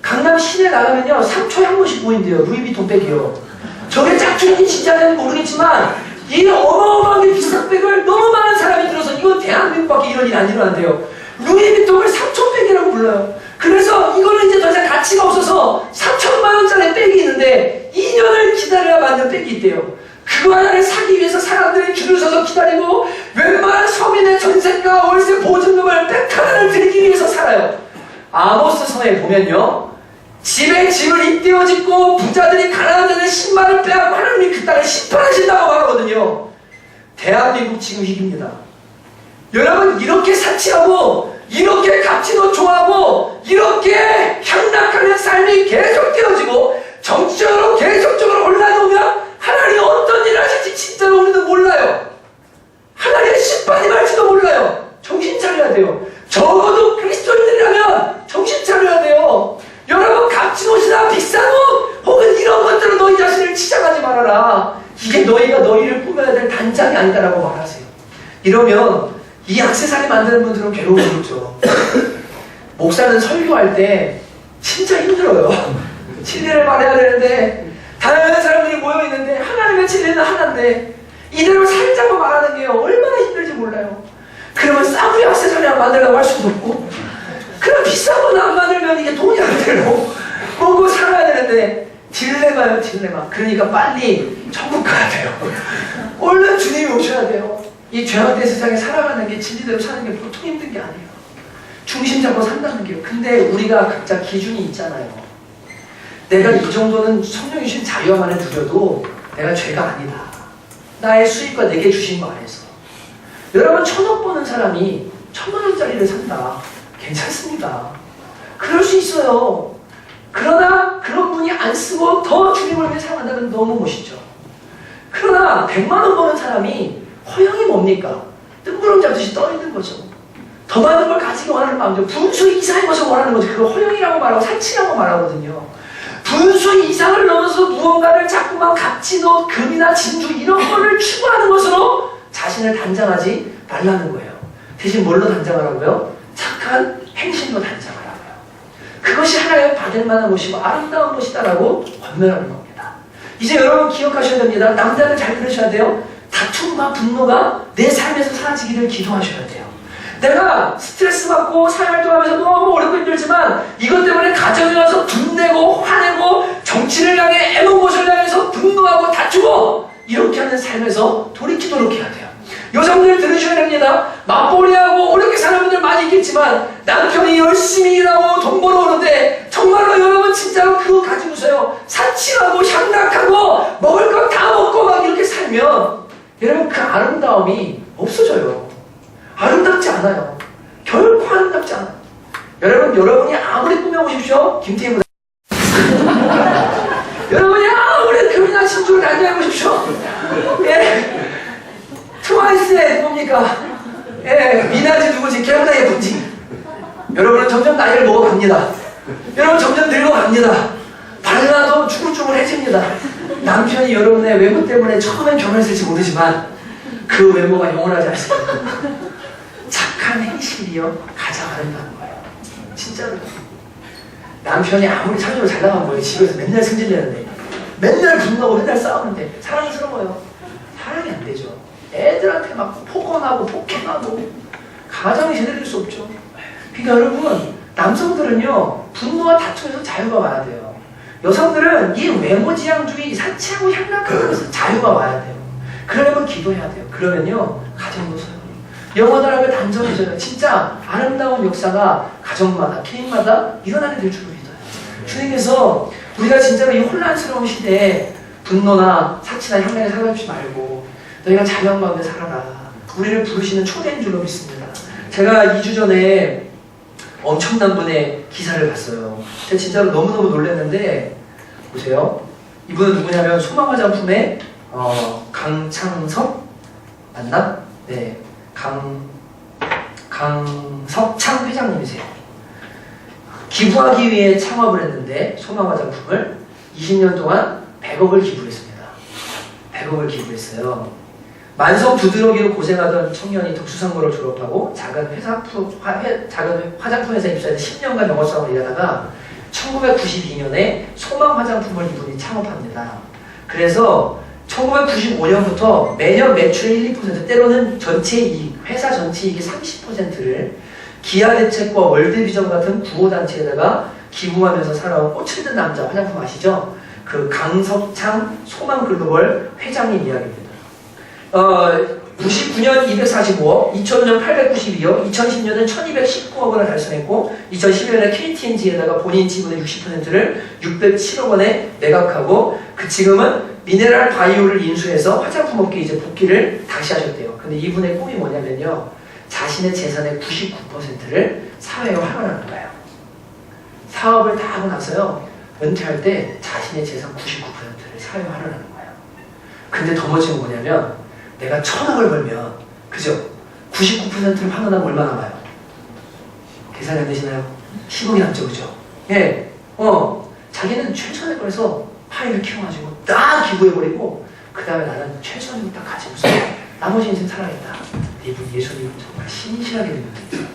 강남 시내 나가면요 3초에 한 번씩 보인대요. 루이비통 백이요. 저게 짝퉁인지 진짜인지 모르겠지만 이 어마어마하게 비싼 백을 너무 많은 사람이 들어서 이건 대한민국밖에 이런 일이 안 일어난대요. 루이비통을 3,000백이라고 불러요. 그래서 이거는 이제 더 이상 가치가 없어서 3,000만 원짜리 백이 있는데 2년을 기다려야 만든 백이 있대요. 그거 하나를 사기 위해서 사람들이 줄을 서서 기다리고 웬만한 서민의 전세가 월세 보증금을 백 하나를 드리기 위해서 살아요. 아모스서에 보면요, 집에 집을 잇대어 짓고 부자들이 가난한 데는 신발을 빼앗고 하나님이 그 땅을 심판하신다고 말하거든요. 대한민국 지금 위기입니다. 여러분, 이렇게 사치하고 이렇게 값지도 좋아하고 이렇게 향락하는 삶이 계속되어지고 정치적으로 계속적으로 혼란이 오면 하나님이 어떤 일을 하실지 진짜로 우리는 몰라요. 하나님의 심판이 말지도 몰라요. 정신 차려야 돼요. 적어도 그리스도인들이라면 정신 차려야 돼요. 여러분, 값진 옷이나 비싼 옷 혹은 이런 것들로 너희 자신을 치장하지 말아라. 이게 너희가 너희를 꾸며야 될 단장이 아니다라고 말하세요. 이러면 이 액세서리 만드는 분들은 괴로워지죠. 목사는 설교할 때 진짜 힘들어요. 진리를 말해야 되는데 다양한 사람들이 모여있는데 하나님의 진리는 하나인데 이대로 살자고 말하는 게 얼마나 힘들지 몰라요. 그러면 싸구려 액세서리를 만들려고 할 수도 없고, 그럼 비싼 거는 안 만들면 이게 돈이 안 되고 먹고 살아야 되는데 딜레마요, 딜레마. 그러니까 빨리 천국 가야 돼요. 얼른 주님이 오셔야 돼요. 이 죄악된 세상에 살아가는 게 진리대로 사는 게 보통 힘든 게 아니에요. 중심 잡고 산다는 게요. 근데 우리가 각자 기준이 있잖아요. 내가 이 정도는 성령이 주신 자유함 안에 두려도 내가 죄가 아니다. 나의 수입과 내게 주신 거 안에서. 여러분, 1,000억 버는 사람이 1,000만 원짜리를 산다. 괜찮습니다. 그럴 수 있어요. 그러나 그런 분이 안 쓰고 더 주님을 위해 사용한다면 너무 멋있죠. 그러나 100만 원 버는 사람이 허영이 뭡니까? 뜬구름 잡듯이 떠 있는 거죠. 더 많은 걸 가지기 원하는 마음이죠. 분수 이상의 것을 원하는 거죠. 그걸 허영이라고 말하고 사치라고 말하거든요. 분수 이상을 넘어서 무언가를 자꾸만 값진 옷, 금이나 진주 이런 거를 추구하는 것으로 자신을 단장하지 말라는 거예요. 대신 뭘로 단장하라고요? 착한 행실로 단장하라고요. 그것이 하나님 받을 만한 것이고 아름다운 것이다라고 권면하는 겁니다. 이제 여러분 기억하셔야 됩니다. 남자들 잘 들으셔야 돼요. 다툼과 분노가 내 삶에서 사라지기를 기도하셔야 돼요. 내가 스트레스 받고 사회활동하면서 너무 어렵고 힘들지만 이것 때문에 가정에 와서 분내고 화내고 정치를 향해 애먹것을 향해서 분노하고 다투고 이렇게 하는 삶에서 돌이키도록 해야 돼요. 여성들 들으셔야 됩니다. 맞벌이하고 어렵게 사는 분들 많이 있겠지만 남편이 열심히 일하고 돈 벌어오는데 정말로 여러분 진짜로 그거 가지고서요 사치하고 향락하고 먹을 것 다 먹고 막 이렇게 살면 여러분 그 아름다움이 없어져요. 아름답지 않아요. 결코 아름답지 않아요. 여러분이 아무리 꾸며보십시오. 김태희보다 여러분이 아무리 금이나 진주를 단장해보십시오. 예. 트와이스의 뭡니까? 예, 미나지 누구지? 걔보다 예쁜지. 여러분은 점점 나이를 먹어갑니다. 여러분 점점 늙어갑니다. 발라도 쭈글쭈글해집니다. 남편이 여러분의 외모 때문에 처음엔 결혼했을지 모르지만 그 외모가 영원하지 않습니다. 착한 행실이요 가장 아름다운 거예요. 진짜로. 남편이 아무리 사회적으로 잘 나간 거예요. 집에서 맨날 승질내는데 맨날 분노하고 맨날 싸우는데 사랑스러워요. 사랑이 안 되죠. 애들한테 막 폭언하고 폭행하고 가정이 제대로 될 수 없죠. 그러니까 여러분 남성들은요 분노와 다툼에서 자유가 와야 돼요. 여성들은 이 외모지향주의 사치하고 향락하는 것에서 자유가 와야 돼요. 그러려면 기도해야 돼요. 그러면요 가정도 서요. 영원하게 단정해져요. 진짜 아름다운 역사가 가정마다 개인마다 일어나게 될 줄로 믿어요. 주님께서 우리가 진짜로 이 혼란스러운 시대에 분노나 사치나 향락에 살아가지 말고 너희가 자유한 가운데 살아라. 우리를 부르시는 초대인 줄로 믿습니다. 제가 2주 전에 엄청난 분의 기사를 봤어요. 제가 진짜로 너무너무 놀랐는데 보세요. 이분은 누구냐면 소망화장품의 강창석 맞나? 네, 강석창 회장님이세요. 기부하기 위해 창업을 했는데 소망화장품을 20년 동안 100억을 기부했습니다. 100억을 기부했어요. 만성 두드러기로 고생하던 청년이 덕수상고를 졸업하고 작은 화장품 회사에 입사해서 10년간 영업사원을 일하다가 1992년에 소망 화장품을 이분이 창업합니다. 그래서 1995년부터 매년 매출의 1~2%, 때로는 전체 이익, 회사 전체 이익의 30%를 기아대책과 월드비전 같은 구호단체에다가 기부하면서 살아온 꽃을 든 남자, 화장품 아시죠? 그 강석창 소망글로벌 회장님 이야기입니다. 99년 245억, 2000년 892억, 2010년은 1219억 원을 달성했고 2011년에 KTNG에다가 본인 지분의 60%를 607억 원에 매각하고 지금은 미네랄 바이오를 인수해서 화장품 업계에 이제 복귀를 다시 하셨대요. 근데 이분의 꿈이 뭐냐면요, 자신의 재산의 99%를 사회에 환원하는 거예요. 사업을 다 하고 나서요, 은퇴할 때 자신의 재산 99%를 사회에 환원하는 거예요. 근데 더 멋진 건 뭐냐면, 내가 1000억을 벌면, 그죠? 99%를 환원하면 얼마 남아요? 계산이 안 되시나요? 10억이 남죠, 그죠? 예. 자기는 최선을 거해서 파일을 키워가지고 딱 기부해버리고, 그 다음에 나는 최선을 딱 가지고서 나머지 인생 살아야겠다. 이분 예수님은 정말 신실하게 믿는 분이에요.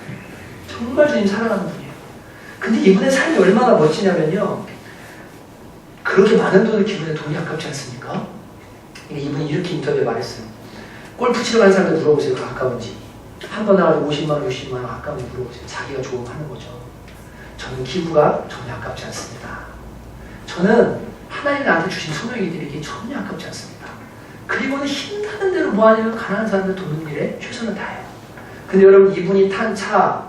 정말 주님 사랑하는 분이에요. 근데 이분의 삶이 얼마나 멋지냐면요, 그렇게 많은 돈을 기부해 돈이 아깝지 않습니까? 이분이 이렇게 인터뷰에 말했어요. 골프 치러 가는 사람들 물어보세요. 그 아까운지. 한 번 나가도 50만원, 60만원 아까운지 물어보세요. 자기가 좋으면 하는 거죠. 저는 기부가 전혀 아깝지 않습니다. 저는 하나님 나한테 주신 소명이 드리기 전혀 아깝지 않습니다. 그리고는 힘나는 대로 뭐하냐면 가난한 사람들 돕는 일에 최선을 다해요. 근데 여러분, 이분이 탄 차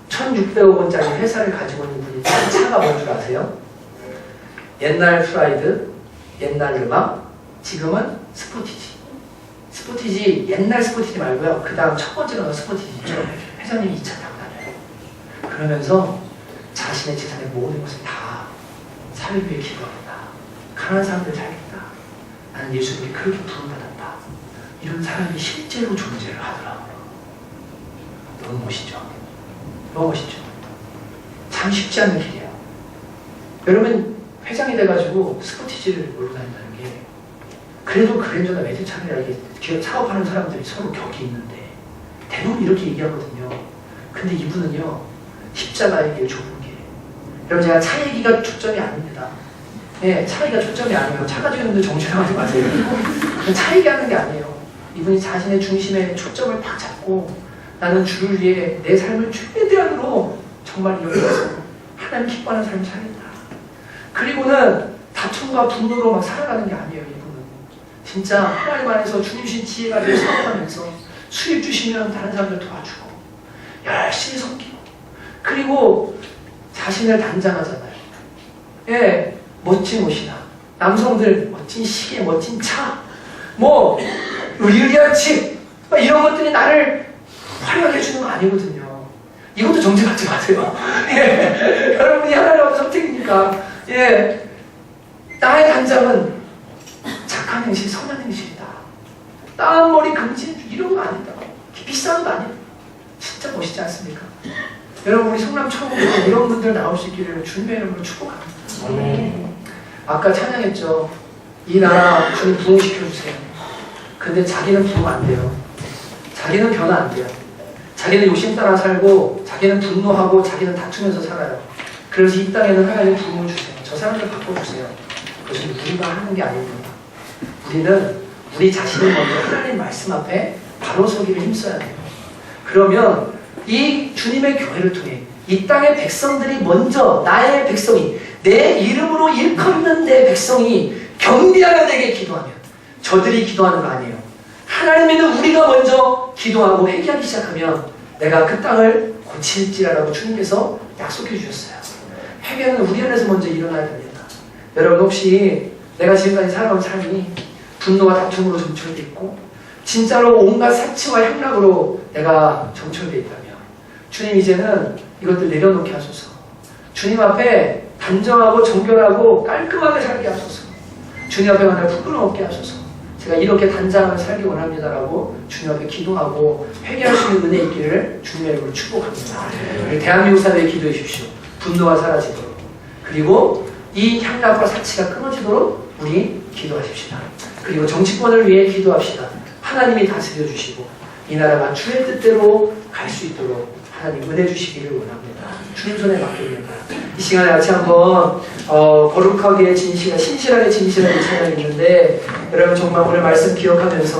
1600억 원짜리 회사를 가지고 있는 분이 탄 차가 뭔 줄 아세요? 옛날 프라이드, 옛날 르망, 지금은 스포티지. 스포티지, 옛날 스포티지 말고요. 그 다음 첫 번째가 스포티지죠. 회장님이 2차 타고 다녀요. 그러면서 자신의 재산의 모든 것을 다 사회 위에 기부합니다. 가난한 사람들 살겠다. 나는 예수님이 그렇게 부름받았다. 이런 사람이 실제로 존재를 하더라고요. 너무 멋있죠? 너무 멋있죠? 참 쉽지 않은 길이에요. 여러분, 회장이 돼가지고 스포티지를 몰고 다닌다는 게, 그래도 그랜저나 외제차나 이렇게 사업하는 사람들이 서로 격이 있는데 대부분 이렇게 얘기하거든요. 근데 이분은요, 십자가의 길 좁은 길. 여러분, 제가 차 얘기가 초점이 아닙니다. 네, 차 얘기가 초점이 아니에요. 차 가지고 있는데 정신하지 마세요. 차 얘기하는 게 아니에요. 이분이 자신의 중심에 초점을 딱 잡고, 나는 주를 위해 내 삶을 최대한으로 정말 이용해서 하나님 기뻐하는 삶을 살겠다. 그리고는 다툼과 분노로 막 살아가는 게 아니에요. 이분은 진짜 하나님 안에서 주님 주신 지혜가 늘 사업하면서 수입 주시면 다른 사람들 도와주고 열심히 섬기고, 그리고 자신을 단장하잖아요. 예, 멋진 옷이나 남성들 멋진 시계, 멋진 차, 뭐 의리한 집, 이런 것들이 나를 화려하게 해주는 거 아니거든요. 이것도 정죄받지 마세요. 예, 여러분이 하나님의 선택이니까. 예, 나의 단장은 착한 행실, 선한 행실이다. 따은 머리 금지 이런 거 아니다. 비싼 거 아니에요. 진짜 멋있지 않습니까? 여러분, 우리 성남 천국에 이런 분들 나올 수 있기를 주님의 이름으로 축복합니다. 아까 찬양했죠. 이 나라 주님 부흥시켜주세요. 근데 자기는 부흥 안 돼요. 자기는 변화 안 돼요. 자기는 욕심 따라 살고, 자기는 분노하고, 자기는 다투면서 살아요. 그래서 이 땅에는 하나님 부흥을 주세요. 저 사람들 바꿔주세요. 그것은 우리가 하는 게 아닙니다. 우리는 우리 자신을 먼저 하나님 말씀 앞에 바로 서기를 힘써야 돼요. 그러면 이 주님의 교회를 통해 이 땅의 백성들이 먼저, 나의 백성이, 내 이름으로 일컫는 내 백성이 경비하여 내게 기도하면, 저들이 기도하는 거 아니에요. 하나님 믿는 우리가 먼저 기도하고 회개하기 시작하면 내가 그 땅을 고칠지라라고 주님께서 약속해 주셨어요. 회개는 우리 안에서 먼저 일어나야 됩니다. 여러분, 혹시 내가 지금까지 살아온 삶이 분노와 다툼으로 점철되어 있고 진짜로 온갖 사치와 향락으로 내가 점철되어 있다면, 주님 이제는 이것들 내려놓게 하소서. 주님 앞에 단정하고 정결하고 깔끔하게 살게 하소서. 주님 앞에 만날 부끄러움 없게 하소서. 제가 이렇게 단장을 살기 원합니다라고 주님 앞에 기도하고 회개할 수 있는 은혜 있기를 주님의 이름으로 축복합니다. 우리 대한민국 사회에 기도해 주십시오. 분노가 사라지도록, 그리고 이 향락과 사치가 끊어지도록 우리 기도하십시다. 그리고 정치권을 위해 기도합시다. 하나님이 다스려 주시고 이 나라가 주의 뜻대로 갈 수 있도록 하나님 은혜 주시기를 원합니다. 주님 손에 맡깁니다. 이 시간에 같이 한번 거룩하게 진실하게 찬양했는데 여러분 정말 오늘 말씀 기억하면서